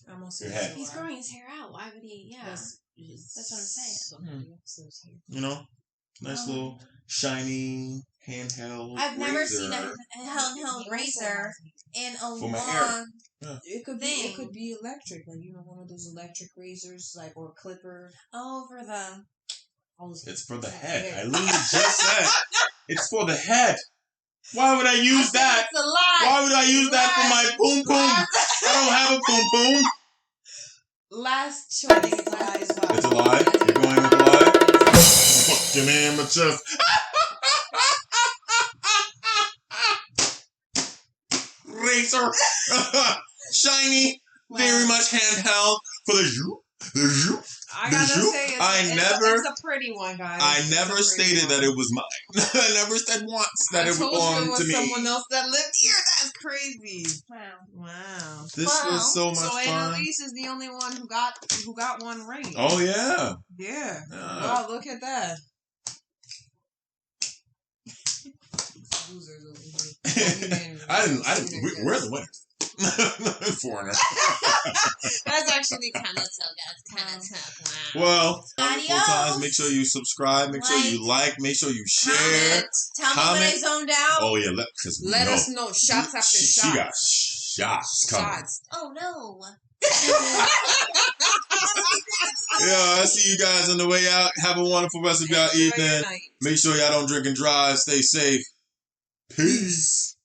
I'm gonna say your head. He's growing his hair out. Why would he? Yeah, that's what I'm saying. You know, nice little shiny handheld. I've never seen a handheld razor in a long. Yeah. It could be electric, one of those electric razors, or clipper. Oh, for the. It's for the head. I literally just said it's for the head. Why would I use that? It's a lie. Why would I use that for my boom boom? I don't have a boom boom. Last choice. It's a lie. It's a lie? You're going with a lie? Fucking amateurs. Razor. Shiny. Very much handheld for the zoop. I gotta say, it's a pretty one, guys. I never stated that it was mine. I never said once that it belonged to me. Someone else that lived here. That's crazy. Wow. This was so much fun. So Annalise is the only one who got one ring. Oh yeah. Yeah. Wow, look at that. Losers over here. We're the winners. Foreigner. That's actually kind of tough. Wow. Well, adios. Make sure you subscribe. Make sure you like. Make sure you share. Tell me when I zoned out. Oh yeah, let us know. Shots after shots. She got shots coming. Oh no. Yeah, I see you guys on the way out. Have a wonderful rest of y'all evening. Make sure y'all don't drink and drive. Stay safe. Peace.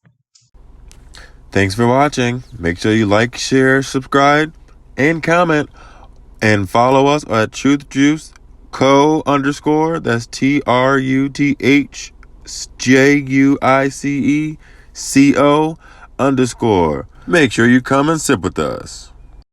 Thanks for watching. Make sure you like, share, subscribe, and comment. And follow us at Truth Juice Co _ that's TruthJuiceCo _ Make sure you come and sip with us.